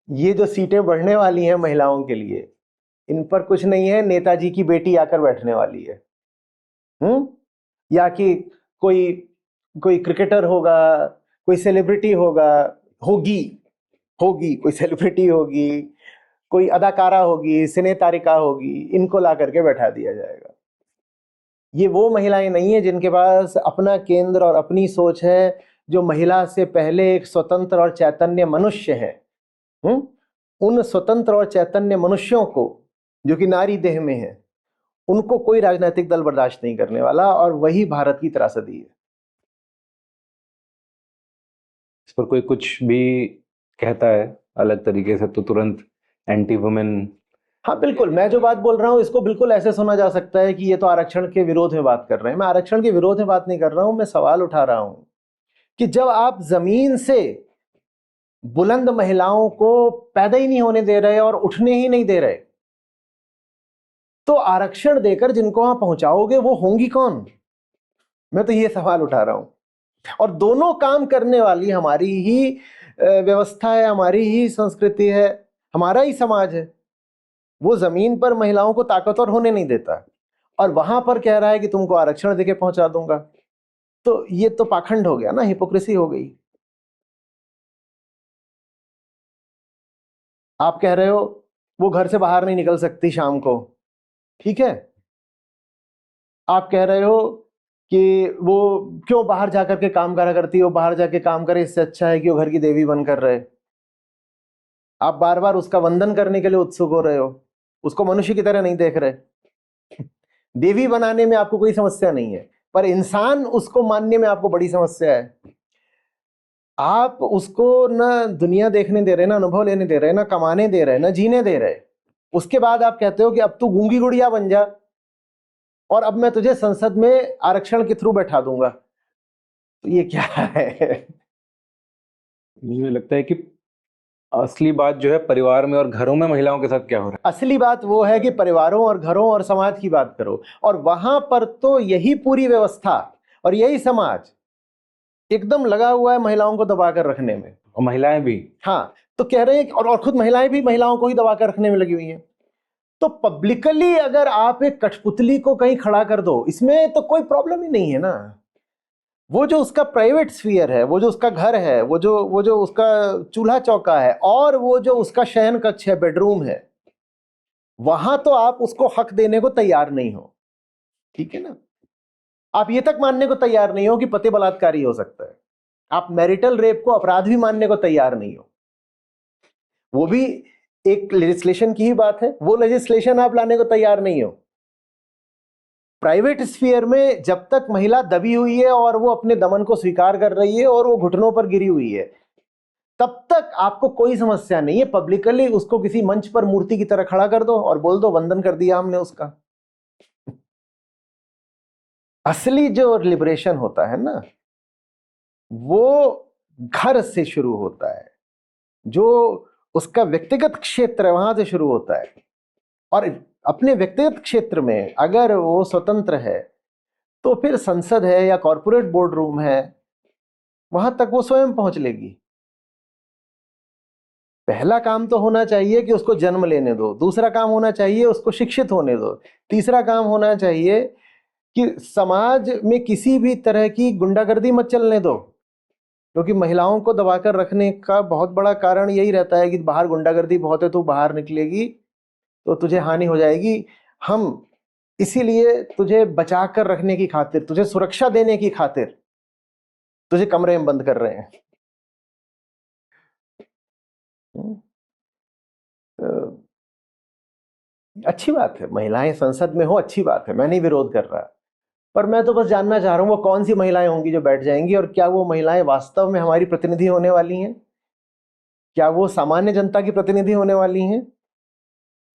Speaker 2: ये जो सीटें बढ़ने वाली हैं महिलाओं के लिए, इन पर कुछ नहीं है नेताजी की बेटी आकर बैठने वाली है, या कि कोई कोई क्रिकेटर होगा, कोई सेलिब्रिटी होगी, कोई सेलिब्रिटी होगी, कोई अदाकारा होगी, सिने तारिका होगी, इनको ला करके बैठा दिया जाएगा। ये वो महिलाएं नहीं है जिनके पास अपना केंद्र और अपनी सोच है, जो महिला से पहले एक स्वतंत्र और चैतन्य मनुष्य है। उन स्वतंत्र और चैतन्य मनुष्यों को, जो कि नारी देह में है, उनको कोई राजनीतिक दल बर्दाश्त नहीं करने वाला, और वही भारत की त्रासदी है।
Speaker 1: इस पर कोई कुछ भी कहता है अलग तरीके से तो तुरंत एंटी वुमेन।
Speaker 2: हाँ बिल्कुल, मैं जो बात बोल रहा हूँ इसको बिल्कुल ऐसे सुना जा सकता है कि ये तो आरक्षण के विरोध में बात कर रहे हैं। मैं आरक्षण के विरोध में बात नहीं कर रहा हूं। मैं सवाल उठा रहा हूं कि जब आप जमीन से बुलंद महिलाओं को पैदा ही नहीं होने दे रहे और उठने ही नहीं दे रहे, तो आरक्षण देकर जिनको वहां पहुंचाओगे वो होंगी कौन? मैं तो ये सवाल उठा रहा हूं। और दोनों काम करने वाली हमारी ही व्यवस्था है, हमारी ही संस्कृति है, हमारा ही समाज है। वो जमीन पर महिलाओं को ताकतवर होने नहीं देता, और वहां पर कह रहा है कि तुमको आरक्षण देके पहुंचा दूंगा। तो ये तो पाखंड हो गया ना, हिपोक्रेसी हो गई। आप कह रहे हो वो घर से बाहर नहीं निकल सकती शाम को, ठीक है। आप कह रहे हो कि वो क्यों बाहर जाकर के काम करा करती है, वो बाहर जाके काम करे, इससे अच्छा है कि वो घर की देवी बनकर रहे। आप बार बार उसका वंदन करने के लिए उत्सुक हो रहे हो, उसको मनुष्य की तरह नहीं देख रहे। देवी बनाने में आपको कोई समस्या नहीं है, पर इंसान उसको मानने में आपको बड़ी समस्या है। आप उसको ना दुनिया देखने दे रहे, ना अनुभव लेने दे रहे, ना कमाने दे रहे, ना जीने दे रहे। उसके बाद आप कहते हो कि अब तू गूंगी गुड़िया बन जा और अब मैं तुझे संसद में आरक्षण के थ्रू बैठा दूंगा। तो ये क्या है?
Speaker 1: मुझे लगता है कि असली बात जो है परिवार में और घरों में महिलाओं के साथ क्या हो रहा है।
Speaker 2: असली बात वो है कि परिवारों और घरों और समाज की बात करो, और वहां पर तो यही पूरी व्यवस्था और यही समाज एकदम लगा हुआ है महिलाओं को दबाकर रखने में।
Speaker 1: और महिलाएं भी।
Speaker 2: हाँ, तो कह रहे हैं और खुद महिलाएं भी महिलाओं को ही दबाकर रखने में लगी हुई हैं। तो पब्लिकली अगर आप एक कठपुतली को कहीं खड़ा कर दो, इसमें तो कोई प्रॉब्लम ही नहीं है ना। वो जो उसका प्राइवेट स्फीयर है, वो जो उसका घर है, वो जो उसका चूल्हा चौका है, और वो जो उसका शयन कक्ष है, बेडरूम है, वहां तो आप उसको हक देने को तैयार नहीं हो, ठीक है ना। आप ये तक मानने को तैयार नहीं हो कि पति बलात्कारी हो सकता है। आप मैरिटल रेप को अपराध भी मानने को तैयार नहीं हो। वो भी एक लेजिस्लेशन की ही बात है, वो लेजिस्लेशन आप लाने को तैयार नहीं हो। प्राइवेट स्फीयर में जब तक महिला दबी हुई है और वो अपने दमन को स्वीकार कर रही है और वो घुटनों पर गिरी हुई है, तब तक आपको कोई समस्या नहीं है। पब्लिकली उसको किसी मंच पर मूर्ति की तरह खड़ा कर दो और बोल दो वंदन कर दिया हमने उसका। असली जो लिबरेशन होता है ना, वो घर से शुरू होता है। जो उसका व्यक्तिगत क्षेत्र है वहां से शुरू होता है, और अपने व्यक्तिगत क्षेत्र में अगर वो स्वतंत्र है तो फिर संसद है या कॉरपोरेट बोर्ड रूम है, वहां तक वो स्वयं पहुंच लेगी। पहला काम तो होना चाहिए कि उसको जन्म लेने दो, दूसरा काम होना चाहिए उसको शिक्षित होने दो, तीसरा काम होना चाहिए कि समाज में किसी भी तरह की गुंडागर्दी मत चलने दो, क्योंकि महिलाओं को दबाकर रखने का बहुत बड़ा कारण यही रहता है कि बाहर गुंडागर्दी बहुत है, तो बाहर निकलेगी तो तुझे हानि हो जाएगी। हम इसीलिए तुझे बचा कर रखने की खातिर, तुझे सुरक्षा देने की खातिर तुझे कमरे में बंद कर रहे हैं। तो अच्छी बात है महिलाएं संसद में हो, अच्छी बात है, मैं नहीं विरोध कर रहा, पर मैं तो बस जानना चाह रहा हूं वो कौन सी महिलाएं होंगी जो बैठ जाएंगी, और क्या वो महिलाएं वास्तव में हमारी प्रतिनिधि होने वाली हैं? क्या वो सामान्य जनता की प्रतिनिधि होने वाली हैं,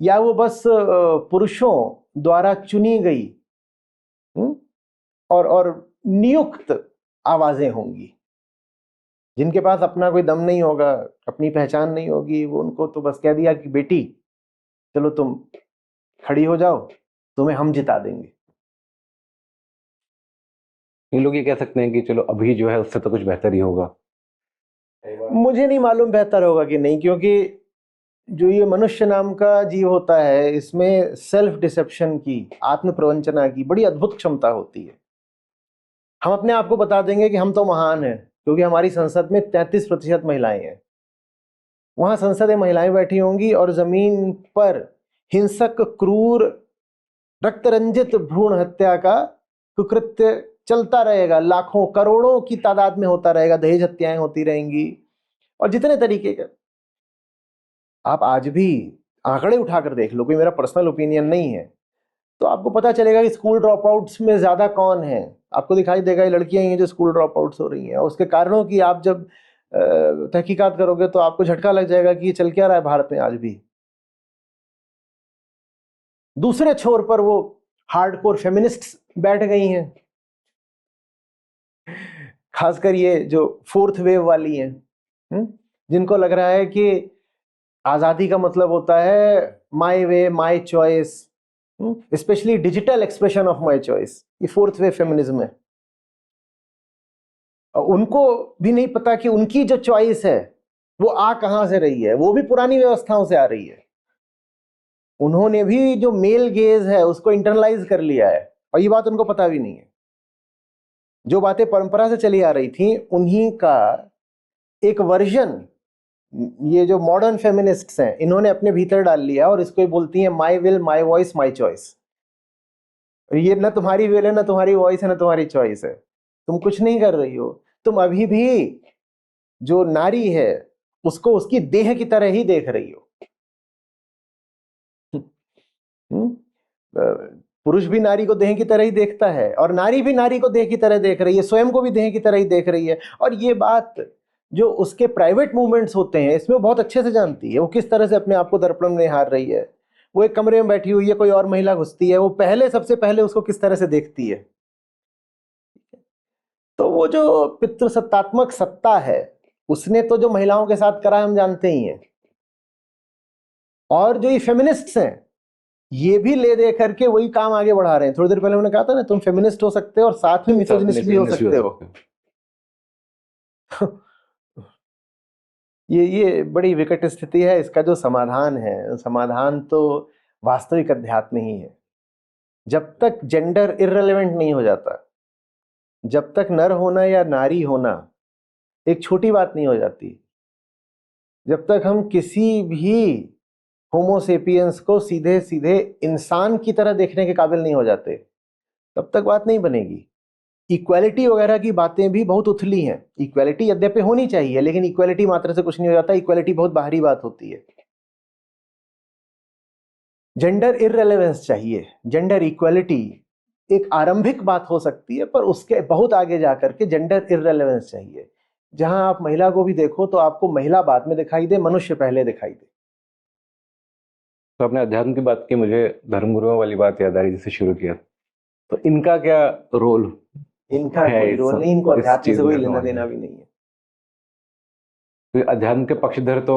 Speaker 2: या वो बस पुरुषों द्वारा चुनी गई और नियुक्त आवाजें होंगी, जिनके पास अपना कोई दम नहीं होगा, अपनी पहचान नहीं होगी, वो उनको तो बस कह दिया कि बेटी चलो तुम खड़ी हो जाओ, तुम्हें हम जिता देंगे।
Speaker 1: ये लोग ये कह सकते हैं कि चलो अभी जो है उससे तो कुछ बेहतर ही होगा।
Speaker 2: मुझे नहीं मालूम बेहतर होगा कि नहीं, क्योंकि जो ये मनुष्य नाम का जीव होता है इसमें सेल्फ डिसेप्शन की, आत्म प्रवंचना की बड़ी अद्भुत क्षमता होती है। हम अपने आप को बता देंगे कि हम तो महान हैं, क्योंकि हमारी संसद में 33% महिलाएं हैं। वहां संसद में महिलाएं बैठी होंगी और जमीन पर हिंसक, क्रूर, रक्तरंजित भ्रूण हत्या का कुकृत्य चलता रहेगा, लाखों करोड़ों की तादाद में होता रहेगा, दहेज हत्याएं होती रहेंगी और जितने तरीके के। आप आज भी आंकड़े उठाकर देख लो, कोई मेरा पर्सनल ओपिनियन नहीं है, तो आपको पता चलेगा कि स्कूल ड्रॉप आउट्स में ज्यादा कौन है। आपको दिखाई देगा ये लड़कियां ही हैं जो स्कूल ड्रॉप आउट्स हो रही हैं, और उसके कारणों की आप जब तहकीकात करोगे तो आपको झटका लग जाएगा कि ये चल क्या रहा है भारत में आज भी। दूसरे छोर पर वो हार्डकोर फेमिनिस्ट्स बैठ गई हैं, खासकर ये जो फोर्थ वेव वाली हैं, जिनको लग रहा है कि आजादी का मतलब होता है my way my choice, specially digital expression of my choice. ये फोर्थ वेव फेमिनिज्म है। उनको भी नहीं पता कि उनकी जो चॉइस है वो आ कहां से रही है, वो भी पुरानी व्यवस्थाओं से आ रही है। उन्होंने भी जो मेल गेज है उसको इंटरनलाइज कर लिया है, और ये बात उनको पता भी नहीं है। जो बातें परंपरा से चली आ रही थी उन्हीं का एक वर्जन ये जो मॉडर्न फेमिनिस्ट्स हैं इन्होंने अपने भीतर डाल लिया, और इसको बोलती हैं my will my voice my choice. ये ना तुम्हारी विल है, ना तुम्हारी वॉइस है, ना तुम्हारी चॉइस है, तुम कुछ नहीं कर रही हो। तुम अभी भी जो नारी है उसको उसकी देह की तरह ही देख रही हो। पुरुष भी नारी को देह की तरह ही देखता है, और नारी भी नारी को देह की तरह देख रही है, स्वयं को भी देह की तरह ही देख रही है। और ये बात जो उसके प्राइवेट मूवमेंट्स होते हैं इसमें बहुत अच्छे से जानती है, वो किस तरह से अपने आप को दर्पण में निहार रही है। वो एक कमरे में बैठी हुई है, कोई और महिला घुसती है, वो सबसे पहले उसको किस तरह से देखती है। तो वो जो पितृसत्तात्मक सत्ता है उसने तो जो महिलाओं के साथ करा हम जानते ही हैं, और जो ये फेमिनिस्ट्स हैं ये भी ले दे करके वही काम आगे बढ़ा रहे हैं। थोड़ी देर पहले मैंने कहा था ना, तुम फेमिनिस्ट हो सकते हो और साथ में मिसोजिनिस्ट भी हो सकते हो। ये बड़ी विकट स्थिति है। इसका जो समाधान है, समाधान तो वास्तविक अध्यात्म ही है। जब तक जेंडर इररिलेवेंट नहीं हो जाता, जब तक नर होना या नारी होना एक छोटी बात नहीं हो जाती, जब तक हम किसी भी होमोसेपियंस को सीधे सीधे इंसान की तरह देखने के काबिल नहीं हो जाते, तब तक बात नहीं बनेगी। इक्वालिटी वगैरह की बातें भी बहुत उथली हैं। इक्वालिटी यद्यपि होनी चाहिए, लेकिन इक्वालिटी मात्र से कुछ नहीं हो जाता। इक्वालिटी बहुत बाहरी बात होती है। जेंडर इररिलेवेंस चाहिए। जेंडर इक्वालिटी एक आरंभिक बात हो सकती है, पर उसके बहुत आगे जाकर के जेंडर इररिलेवेंस चाहिए। जहां आप महिला को भी देखो तो आपको महिला बाद में दिखाई दे, मनुष्य पहले दिखाई दे।
Speaker 1: तो आपने अध्यात्म की बात की, मुझे धर्मगुरुओं वाली बात याद आ रही जिससे शुरू किया। तो इनका क्या रोल?
Speaker 2: इनका कोई रोल नहीं, इनको अध्यात्म से कोई लेना देना भी नहीं है।
Speaker 1: तो अध्यात्म के पक्षधर तो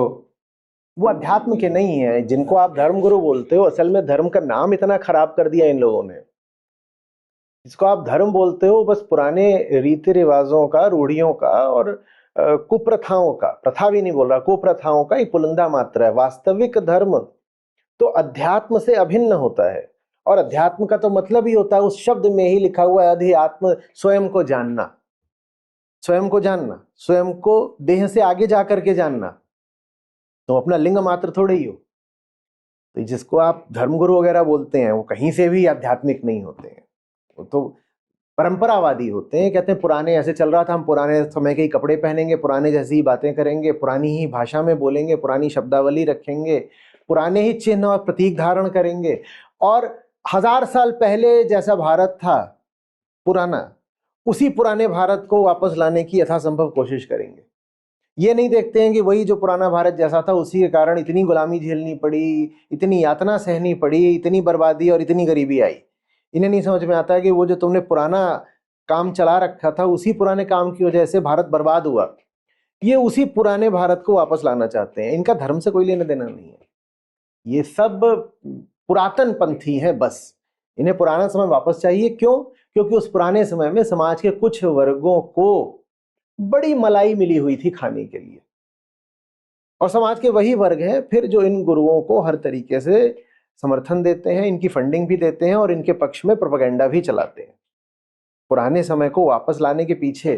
Speaker 2: वो अध्यात्म के नहीं है। जिनको आप धर्मगुरु बोलते हो, असल में धर्म का नाम इतना खराब कर दिया इन लोगों ने। जिसको आप धर्म बोलते हो बस पुराने रीति रिवाजों का, रूढ़ियों का और कुप्रथाओं का, प्रथा भी नहीं बोल रहा, कुप्रथाओं का एक पुलिंदा मात्रा है। वास्तविक धर्म तो अध्यात्म से अभिन्न होता है, और अध्यात्म का तो मतलब ही होता है, उस शब्द में ही लिखा हुआ है अध्यात्म, स्वयं को जानना, स्वयं को जानना, स्वयं को देह से आगे जा करके जानना। तुम अपना लिंग मात्र थोड़े ही हो। तो जिसको आप धर्मगुरु वगैरह बोलते हैं वो कहीं से भी आध्यात्मिक नहीं होते हैं, वो तो परंपरावादी होते हैं। कहते हैं पुराने ऐसे चल रहा था, हम पुराने समय के ही कपड़े पहनेंगे, पुराने जैसी ही बातें करेंगे, पुरानी ही भाषा में बोलेंगे, पुरानी शब्दावली रखेंगे, पुराने ही चिन्ह और प्रतीक धारण करेंगे, और 1000 साल पहले जैसा भारत था पुराना, उसी पुराने भारत को वापस लाने की यथासंभव कोशिश करेंगे। ये नहीं देखते हैं कि वही जो पुराना भारत जैसा था उसी के कारण इतनी गुलामी झेलनी पड़ी, इतनी यातना सहनी पड़ी, इतनी बर्बादी और इतनी गरीबी आई। इन्हें नहीं समझ में आता है कि वो जो तुमने पुराना काम चला रखा था, उसी पुराने काम की वजह से भारत बर्बाद हुआ। ये उसी पुराने भारत को वापस लाना चाहते हैं। इनका धर्म से कोई लेना देना नहीं है, ये सब पुरातन पंथी हैं बस। इन्हें पुराना समय वापस चाहिए। क्यों? क्योंकि उस पुराने समय में समाज के कुछ वर्गों को बड़ी मलाई मिली हुई थी खाने के लिए, और समाज के वही वर्ग हैं फिर जो इन गुरुओं को हर तरीके से समर्थन देते हैं, इनकी फंडिंग भी देते हैं और इनके पक्ष में प्रोपेगेंडा भी चलाते हैं। पुराने समय को वापस लाने के पीछे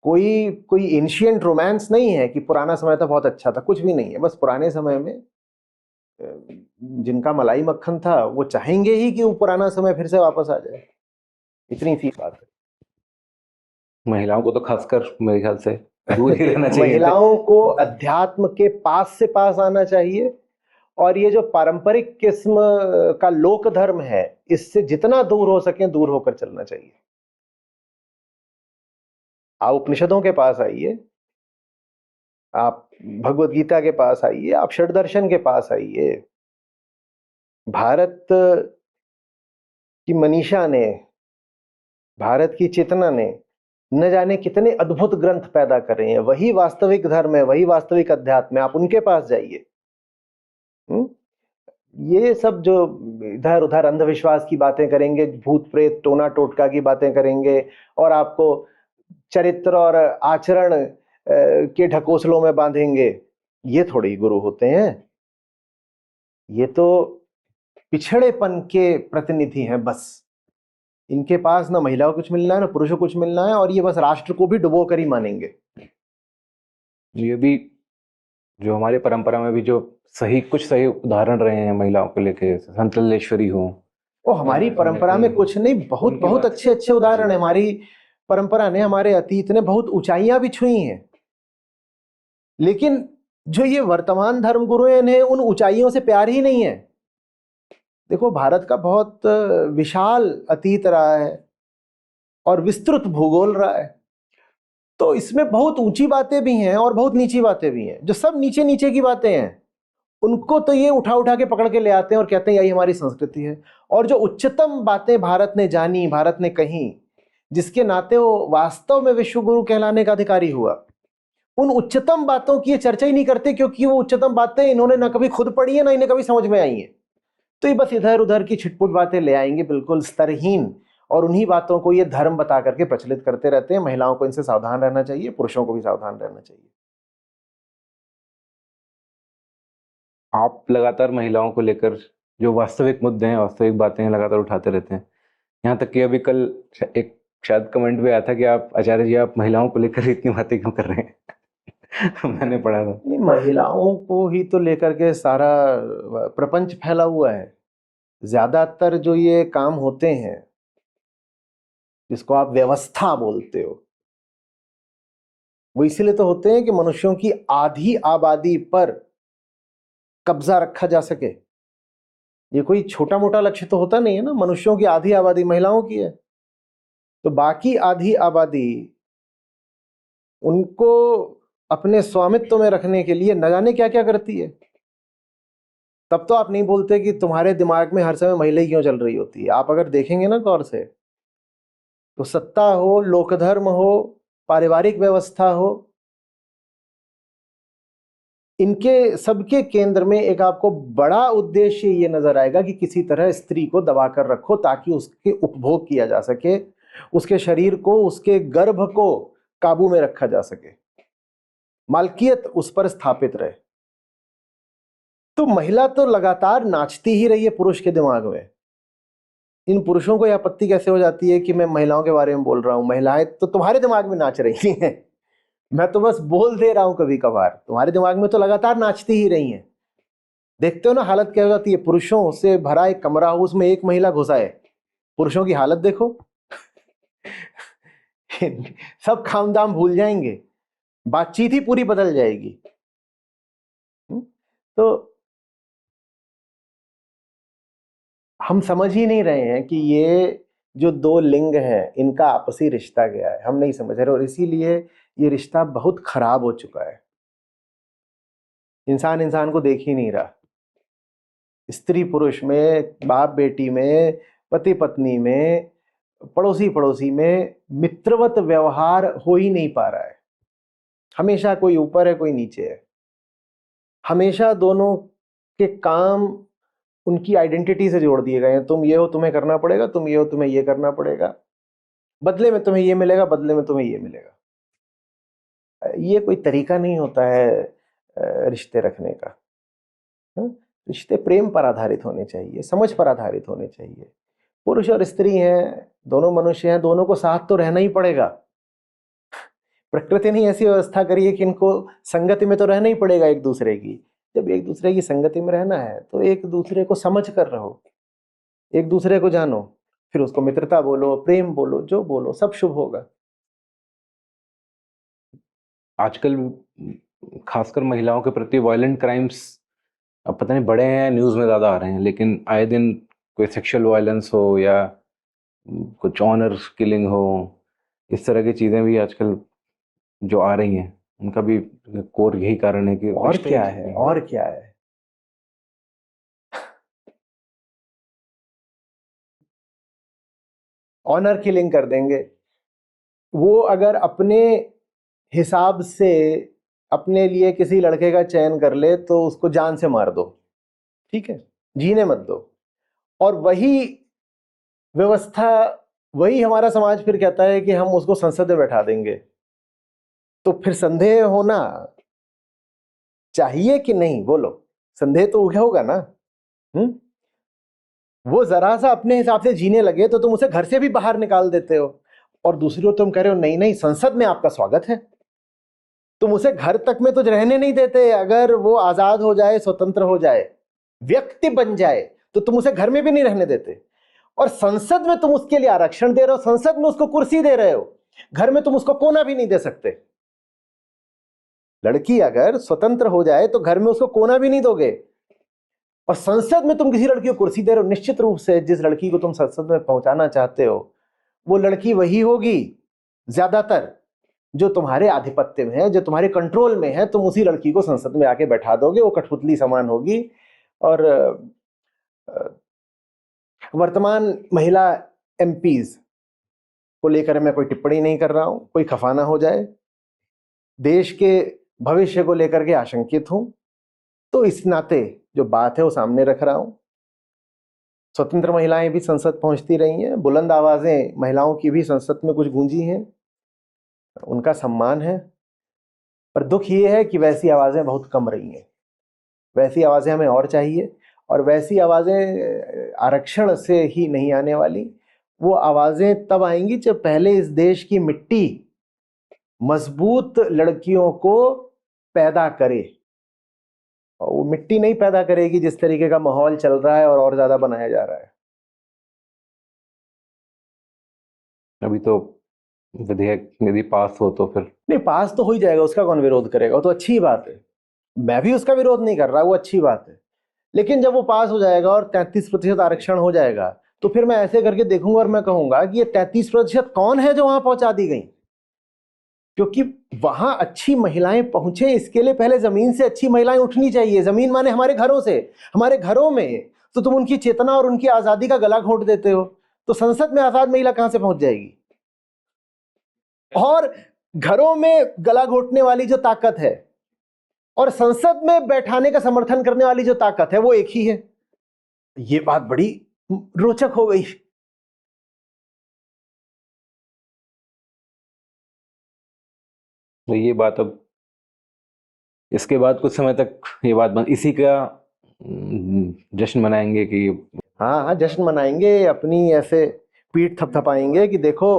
Speaker 2: कोई एंशिएंट रोमांस नहीं है कि पुराना समय था बहुत अच्छा था, कुछ भी नहीं है। बस पुराने समय में जिनका मलाई मक्खन था वो चाहेंगे ही कि वो पुराना समय फिर से वापस आ जाए, इतनी सी बात है।
Speaker 1: महिलाओं को तो खासकर मेरे ख्याल से दूर ही रहना चाहिए।
Speaker 2: महिलाओं को अध्यात्म के पास से पास आना चाहिए, और ये जो पारंपरिक किस्म का लोक धर्म है इससे जितना दूर हो सके दूर होकर चलना चाहिए। आप उपनिषदों के पास आइए, आप भगवत गीता के पास आइए, आप षड दर्शन के पास आइए। भारत की मनीषा ने, भारत की चेतना ने न जाने कितने अद्भुत ग्रंथ पैदा कर रहे हैं। वही वास्तविक धर्म है, वही वास्तविक अध्यात्म है, आप उनके पास जाइए। ये सब जो इधर उधर अंधविश्वास की बातें करेंगे, भूत प्रेत टोना टोटका की बातें करेंगे, और आपको चरित्र और आचरण के ढकोसलों में बांधेंगे, ये थोड़ी गुरु होते हैं। ये तो पिछड़ेपन के प्रतिनिधि हैं बस। इनके पास ना महिलाओं को कुछ मिलना है ना पुरुषों को कुछ मिलना है, और ये बस राष्ट्र को भी डुबो कर ही मानेंगे।
Speaker 1: ये भी जो हमारी परंपरा में भी जो कुछ सही उदाहरण रहे हैं महिलाओं को लेके, संत लल्लेश्वरी हो,
Speaker 2: वो हमारी परंपरा में कुछ नहीं, बहुत बहुत अच्छे अच्छे उदाहरण है। हमारी परंपरा ने, हमारे अतीत ने बहुत ऊंचाइयां भी छुई हैं, लेकिन जो ये वर्तमान धर्मगुरु हैं इन्हें उन ऊंचाइयों से प्यार ही नहीं है। देखो, भारत का बहुत विशाल अतीत रहा है और विस्तृत भूगोल रहा है, तो इसमें बहुत ऊंची बातें भी हैं और बहुत नीची बातें भी हैं। जो सब नीचे नीचे की बातें हैं उनको तो ये उठा उठा के पकड़ के ले आते हैं और कहते हैं यही हमारी संस्कृति है। और जो उच्चतम बातें भारत ने जानी, भारत ने कही, जिसके नाते वो वास्तव में विश्व गुरु कहलाने का अधिकारी हुआ, उन उच्चतम बातों की ये चर्चा ही नहीं करते, क्योंकि वो उच्चतम बातें इन्होंने ना कभी खुद पढ़ी है ना इन्हें कभी समझ में आई है। तो ये बस इधर उधर की छिटपुट बातें ले आएंगे, बिल्कुल स्तरहीन, और उन्हीं बातों को ये धर्म बता करके प्रचलित करते रहते हैं। महिलाओं को इनसे सावधान रहना चाहिए, पुरुषों को भी सावधान रहना चाहिए।
Speaker 1: आप लगातार महिलाओं को लेकर जो वास्तविक मुद्दे हैं, वास्तविक बातें हैं, लगातार उठाते रहते हैं। यहाँ तक कि अभी कल एक शायद कमेंट भी आया था कि आप आचार्य जी, आप महिलाओं को लेकर इतनी बातें क्यों कर रहे हैं? मैंने पढ़ा था।
Speaker 2: नहीं, महिलाओं को ही तो लेकर के सारा प्रपंच फैला हुआ है। ज्यादातर जो ये काम होते हैं, जिसको आप व्यवस्था बोलते हो, वो इसीलिए तो होते हैं कि मनुष्यों की आधी आबादी पर कब्जा रखा जा सके। ये कोई छोटा मोटा लक्ष्य तो होता नहीं है ना। मनुष्यों की आधी आबादी महिलाओं की है, तो बाकी आधी आबादी उनको अपने स्वामित्व में रखने के लिए न जाने क्या क्या करती है। तब तो आप नहीं बोलते कि तुम्हारे दिमाग में हर समय महिला ही क्यों चल रही होती है। आप अगर देखेंगे ना गौर से, तो सत्ता हो, लोकधर्म हो, पारिवारिक व्यवस्था हो, इनके सबके केंद्र में एक आपको बड़ा उद्देश्य ये नजर आएगा कि किसी तरह स्त्री को दबा कर रखो ताकि उसके उपभोग किया जा सके, उसके शरीर को, उसके गर्भ को काबू में रखा जा सके। मालकियत उस पर स्थापित रहे। तो महिला तो लगातार नाचती ही रही है पुरुष के दिमाग में। इन पुरुषों को यह आपत्ति कैसे हो जाती है कि मैं महिलाओं के बारे में बोल रहा हूं? महिलाएं तो तुम्हारे दिमाग में नाच रही हैं, मैं तो बस बोल दे रहा हूं कभी कभार, तुम्हारे दिमाग में तो लगातार नाचती ही रही हैं। देखते हो ना हालत क्या हो जाती है, पुरुषों से भरा एक कमरा हो, उसमें एक महिला घुसाए, पुरुषों की हालत देखो। सब काम दाम भूल जाएंगे, बातचीत ही पूरी बदल जाएगी। तो हम समझ ही नहीं रहे हैं कि ये जो दो लिंग हैं इनका आपसी रिश्ता क्या है, हम नहीं समझ रहे, और इसीलिए ये रिश्ता बहुत खराब हो चुका है। इंसान इंसान को देख ही नहीं रहा, स्त्री पुरुष में, बाप बेटी में, पति पत्नी में, पड़ोसी पड़ोसी में मित्रवत व्यवहार हो ही नहीं पा रहा है। हमेशा कोई ऊपर है कोई नीचे है, हमेशा दोनों के काम उनकी आइडेंटिटी से जोड़ दिए गए हैं। तुम ये हो तुम्हें करना पड़ेगा, तुम ये हो तुम्हें ये करना पड़ेगा, बदले में तुम्हें ये मिलेगा, बदले में तुम्हें ये मिलेगा। ये कोई तरीका नहीं होता है रिश्ते रखने का। रिश्ते प्रेम पर आधारित होने चाहिए, समझ पर आधारित होने चाहिए। पुरुष और स्त्री हैं, दोनों मनुष्य हैं, दोनों को साथ तो रहना ही पड़ेगा। प्रकृति ने ऐसी व्यवस्था करी है कि इनको संगति में तो रहना ही पड़ेगा एक दूसरे की। जब एक दूसरे की संगति में रहना है तो एक दूसरे को समझ कर रहो, एक दूसरे को जानो, फिर उसको मित्रता बोलो, प्रेम बोलो, जो बोलो सब शुभ होगा।
Speaker 1: आजकल खासकर महिलाओं के प्रति वायलेंट क्राइम्स अब पता नहीं बढ़े हैं, न्यूज़ में ज़्यादा आ रहे हैं, लेकिन आए दिन कोई सेक्सुअल वायलेंस हो या कुछ ऑनर किलिंग हो, इस तरह की चीज़ें भी आजकल जो आ रही हैं, उनका भी कोर यही कारण है कि
Speaker 2: और
Speaker 1: रिश्ते
Speaker 2: क्या
Speaker 1: ही
Speaker 2: है,
Speaker 1: ठीक
Speaker 2: और क्या है, ऑनर किलिंग कर देंगे। वो अगर अपने हिसाब से अपने लिए किसी लड़के का चयन कर ले तो उसको जान से मार दो, ठीक है, जीने मत दो। और वही व्यवस्था, वही हमारा समाज फिर कहता है कि हम उसको संसद में बैठा देंगे। तो फिर संदेह होना चाहिए कि नहीं, बोलो, संदेह तो होगा ना। वो जरा सा अपने हिसाब से जीने लगे तो तुम उसे घर से भी बाहर निकाल देते हो, और दूसरी ओर तुम कह रहे हो नहीं नहीं संसद में आपका स्वागत है। तुम उसे घर तक में तो रहने नहीं देते, अगर वो आजाद हो जाए, स्वतंत्र हो जाए, व्यक्ति बन जाए, तो तुम उसे घर में भी नहीं रहने देते। और संसद में तुम उसके लिए आरक्षण दे रहे हो, संसद में उसको कुर्सी दे रहे हो, घर में तुम उसको कोना भी नहीं दे सकते। लड़की अगर स्वतंत्र हो जाए तो घर में उसको कोना भी नहीं दोगे, और संसद में तुम किसी लड़की को कुर्सी दे रहे हो। निश्चित रूप से जिस लड़की को तुम संसद में पहुंचाना चाहते हो वो लड़की वही होगी ज्यादातर जो तुम्हारे आधिपत्य में है, जो तुम्हारे कंट्रोल में है। तुम उसी लड़की को संसद में आके बैठा दोगे, वो कठपुतली समान होगी। और वर्तमान महिला एमपीज को लेकर मैं कोई टिप्पणी नहीं कर रहा हूं, कोई खफा ना हो जाए। देश के भविष्य को लेकर के आशंकित हूं, तो इस नाते जो बात है वो सामने रख रहा हूं। स्वतंत्र महिलाएं भी संसद पहुंचती रही हैं, बुलंद आवाजें महिलाओं की भी संसद में कुछ गूंजी हैं, उनका सम्मान है। पर दुख ये है कि वैसी आवाजें बहुत कम रही हैं। वैसी आवाजें हमें और चाहिए, और वैसी आवाजें आरक्षण से ही नहीं आने वाली। वो आवाजें तब आएंगी जब पहले इस देश की मिट्टी मजबूत लड़कियों को पैदा करे। और वो मिट्टी नहीं पैदा करेगी जिस तरीके का माहौल चल रहा है और ज्यादा बनाया जा रहा है।
Speaker 1: अभी तो विधेयक यदि पास हो तो फिर
Speaker 2: नहीं, पास तो हो ही जाएगा, उसका कौन विरोध करेगा, वो तो अच्छी बात है। मैं भी उसका विरोध नहीं कर रहा, वो अच्छी बात है। लेकिन जब वो पास हो जाएगा और 33% आरक्षण हो जाएगा तो फिर मैं ऐसे करके देखूंगा और मैं कहूंगा कि ये 33% कौन है जो वहां पहुंचा दी गई। क्योंकि वहां अच्छी महिलाएं पहुंचे इसके लिए पहले जमीन से अच्छी महिलाएं उठनी चाहिए। जमीन माने हमारे घरों से। हमारे घरों में तो तुम उनकी चेतना और उनकी आजादी का गला घोंट देते हो, तो संसद में आजाद महिला कहां से पहुंच जाएगी? और घरों में गला घोटने वाली जो ताकत है और संसद में बैठाने का समर्थन करने वाली जो ताकत है वो एक ही है। ये बात बड़ी रोचक हो गई।
Speaker 1: तो ये बात अब इसके बाद कुछ समय तक ये बात बंद, इसी का जश्न मनाएंगे कि
Speaker 2: हाँ हाँ, जश्न मनाएंगे, अपनी ऐसे पीठ थपथपाएंगे कि देखो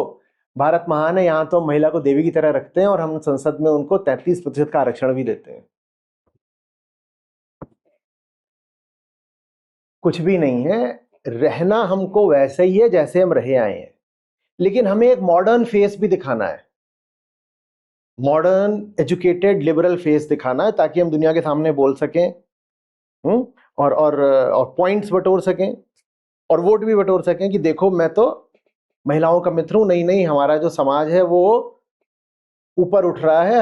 Speaker 2: भारत महान है, यहाँ तो हम महिला को देवी की तरह रखते हैं और हम संसद में उनको 33% का आरक्षण भी देते हैं। कुछ भी नहीं है, रहना हमको वैसे ही है जैसे हम रहे आए हैं, लेकिन हमें एक मॉडर्न फेस भी दिखाना है, मॉडर्न एजुकेटेड लिबरल फेस दिखाना है, ताकि हम दुनिया के सामने बोल सकें और पॉइंट्स बटोर सकें और वोट भी बटोर सकें कि देखो मैं तो महिलाओं का मित्र हूं, नहीं नहीं हमारा जो समाज है वो ऊपर उठ रहा है,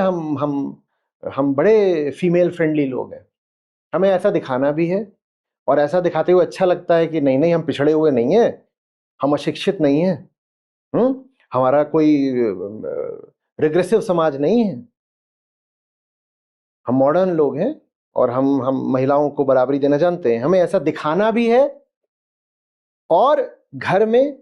Speaker 2: हम बड़े फीमेल फ्रेंडली लोग हैं। हमें ऐसा दिखाना भी है और ऐसा दिखाते हुए अच्छा लगता है कि नहीं नहीं हम पिछड़े हुए नहीं हैं, हम अशिक्षित नहीं हैं, हमारा कोई रिग्रेसिव समाज नहीं है, हम मॉडर्न लोग हैं और हम महिलाओं को बराबरी देना जानते हैं। हमें ऐसा दिखाना भी है और घर में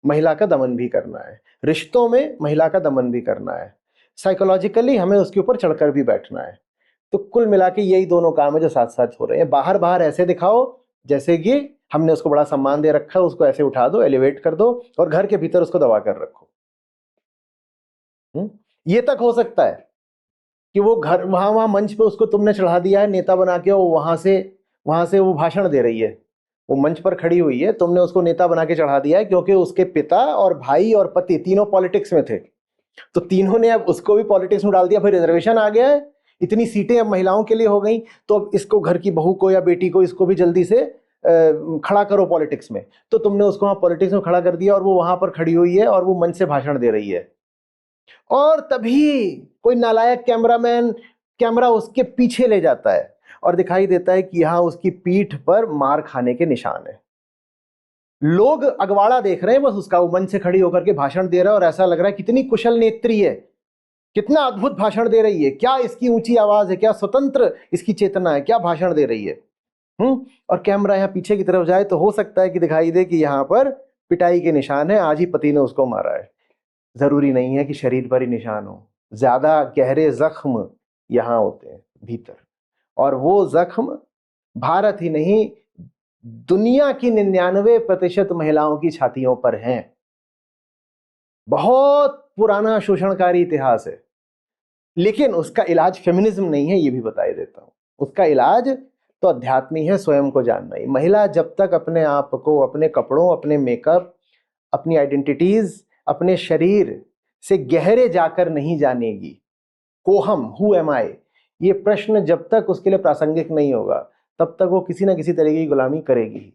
Speaker 2: महिला का दमन भी करना है, रिश्तों में महिला का दमन भी करना है, साइकोलॉजिकली हमें उसके ऊपर चढ़कर भी बैठना है। तो कुल मिला के यही दोनों काम है जो साथ साथ हो रहे हैं। बाहर बाहर ऐसे दिखाओ जैसे कि हमने उसको बड़ा सम्मान दे रखा है, उसको ऐसे उठा दो, एलिवेट कर दो, और घर के भीतर उसको दबा कर रखो। ये तक हो सकता है कि वो घर वहां मंच पे उसको तुमने चढ़ा दिया है नेता बना के, वो वहां से वो भाषण दे रही है, वो मंच पर खड़ी हुई है, तुमने उसको नेता बना के चढ़ा दिया है क्योंकि उसके पिता और भाई और पति तीनों पॉलिटिक्स में थे, तो तीनों ने अब उसको भी पॉलिटिक्स में डाल दिया, फिर रिजर्वेशन आ गया है, इतनी सीटें अब महिलाओं के लिए हो गई, तो अब इसको घर की बहू को या बेटी को इसको भी जल्दी से खड़ा करो पॉलिटिक्स में। तो तुमने उसको वहां पॉलिटिक्स में खड़ा कर दिया और वो वहां पर खड़ी हुई है और वो मंच से भाषण दे रही है, और तभी कोई नालायक कैमरामैन कैमरा उसके पीछे ले जाता है और दिखाई देता है कि यहां उसकी पीठ पर मार खाने के निशान है। लोग अगवाड़ा देख रहे हैं बस उसका, वो मंच से खड़ी होकर के भाषण दे रहा है और ऐसा लग रहा है कितनी कुशल नेत्री है, कितना अद्भुत भाषण दे रही है, क्या इसकी ऊंची आवाज है, क्या स्वतंत्र इसकी चेतना है, क्या भाषण दे रही है। और कैमरा यहाँ पीछे की तरफ जाए तो हो सकता है कि दिखाई दे कि यहाँ पर पिटाई के निशान है, आज ही पति ने उसको मारा है। जरूरी नहीं है कि शरीर पर ही निशान हो, ज्यादा गहरे जख्म यहाँ होते हैं भीतर, और वो जख्म भारत ही नहीं दुनिया की 99% महिलाओं की छातियों पर हैं। बहुत पुराना शोषणकारी इतिहास है, लेकिन उसका इलाज फेमिनिज्म नहीं है, ये भी बताई देता हूं। उसका इलाज तो अध्यात्म ही है, स्वयं को जानना ही। महिला जब तक अपने आप को, अपने कपड़ों, अपने मेकअप, अपनी आइडेंटिटीज, अपने शरीर से गहरे जाकर नहीं जानेगी, कोहम, हु एम आई, ये प्रश्न जब तक उसके लिए प्रासंगिक नहीं होगा तब तक वो किसी ना किसी तरीके की गुलामी करेगी।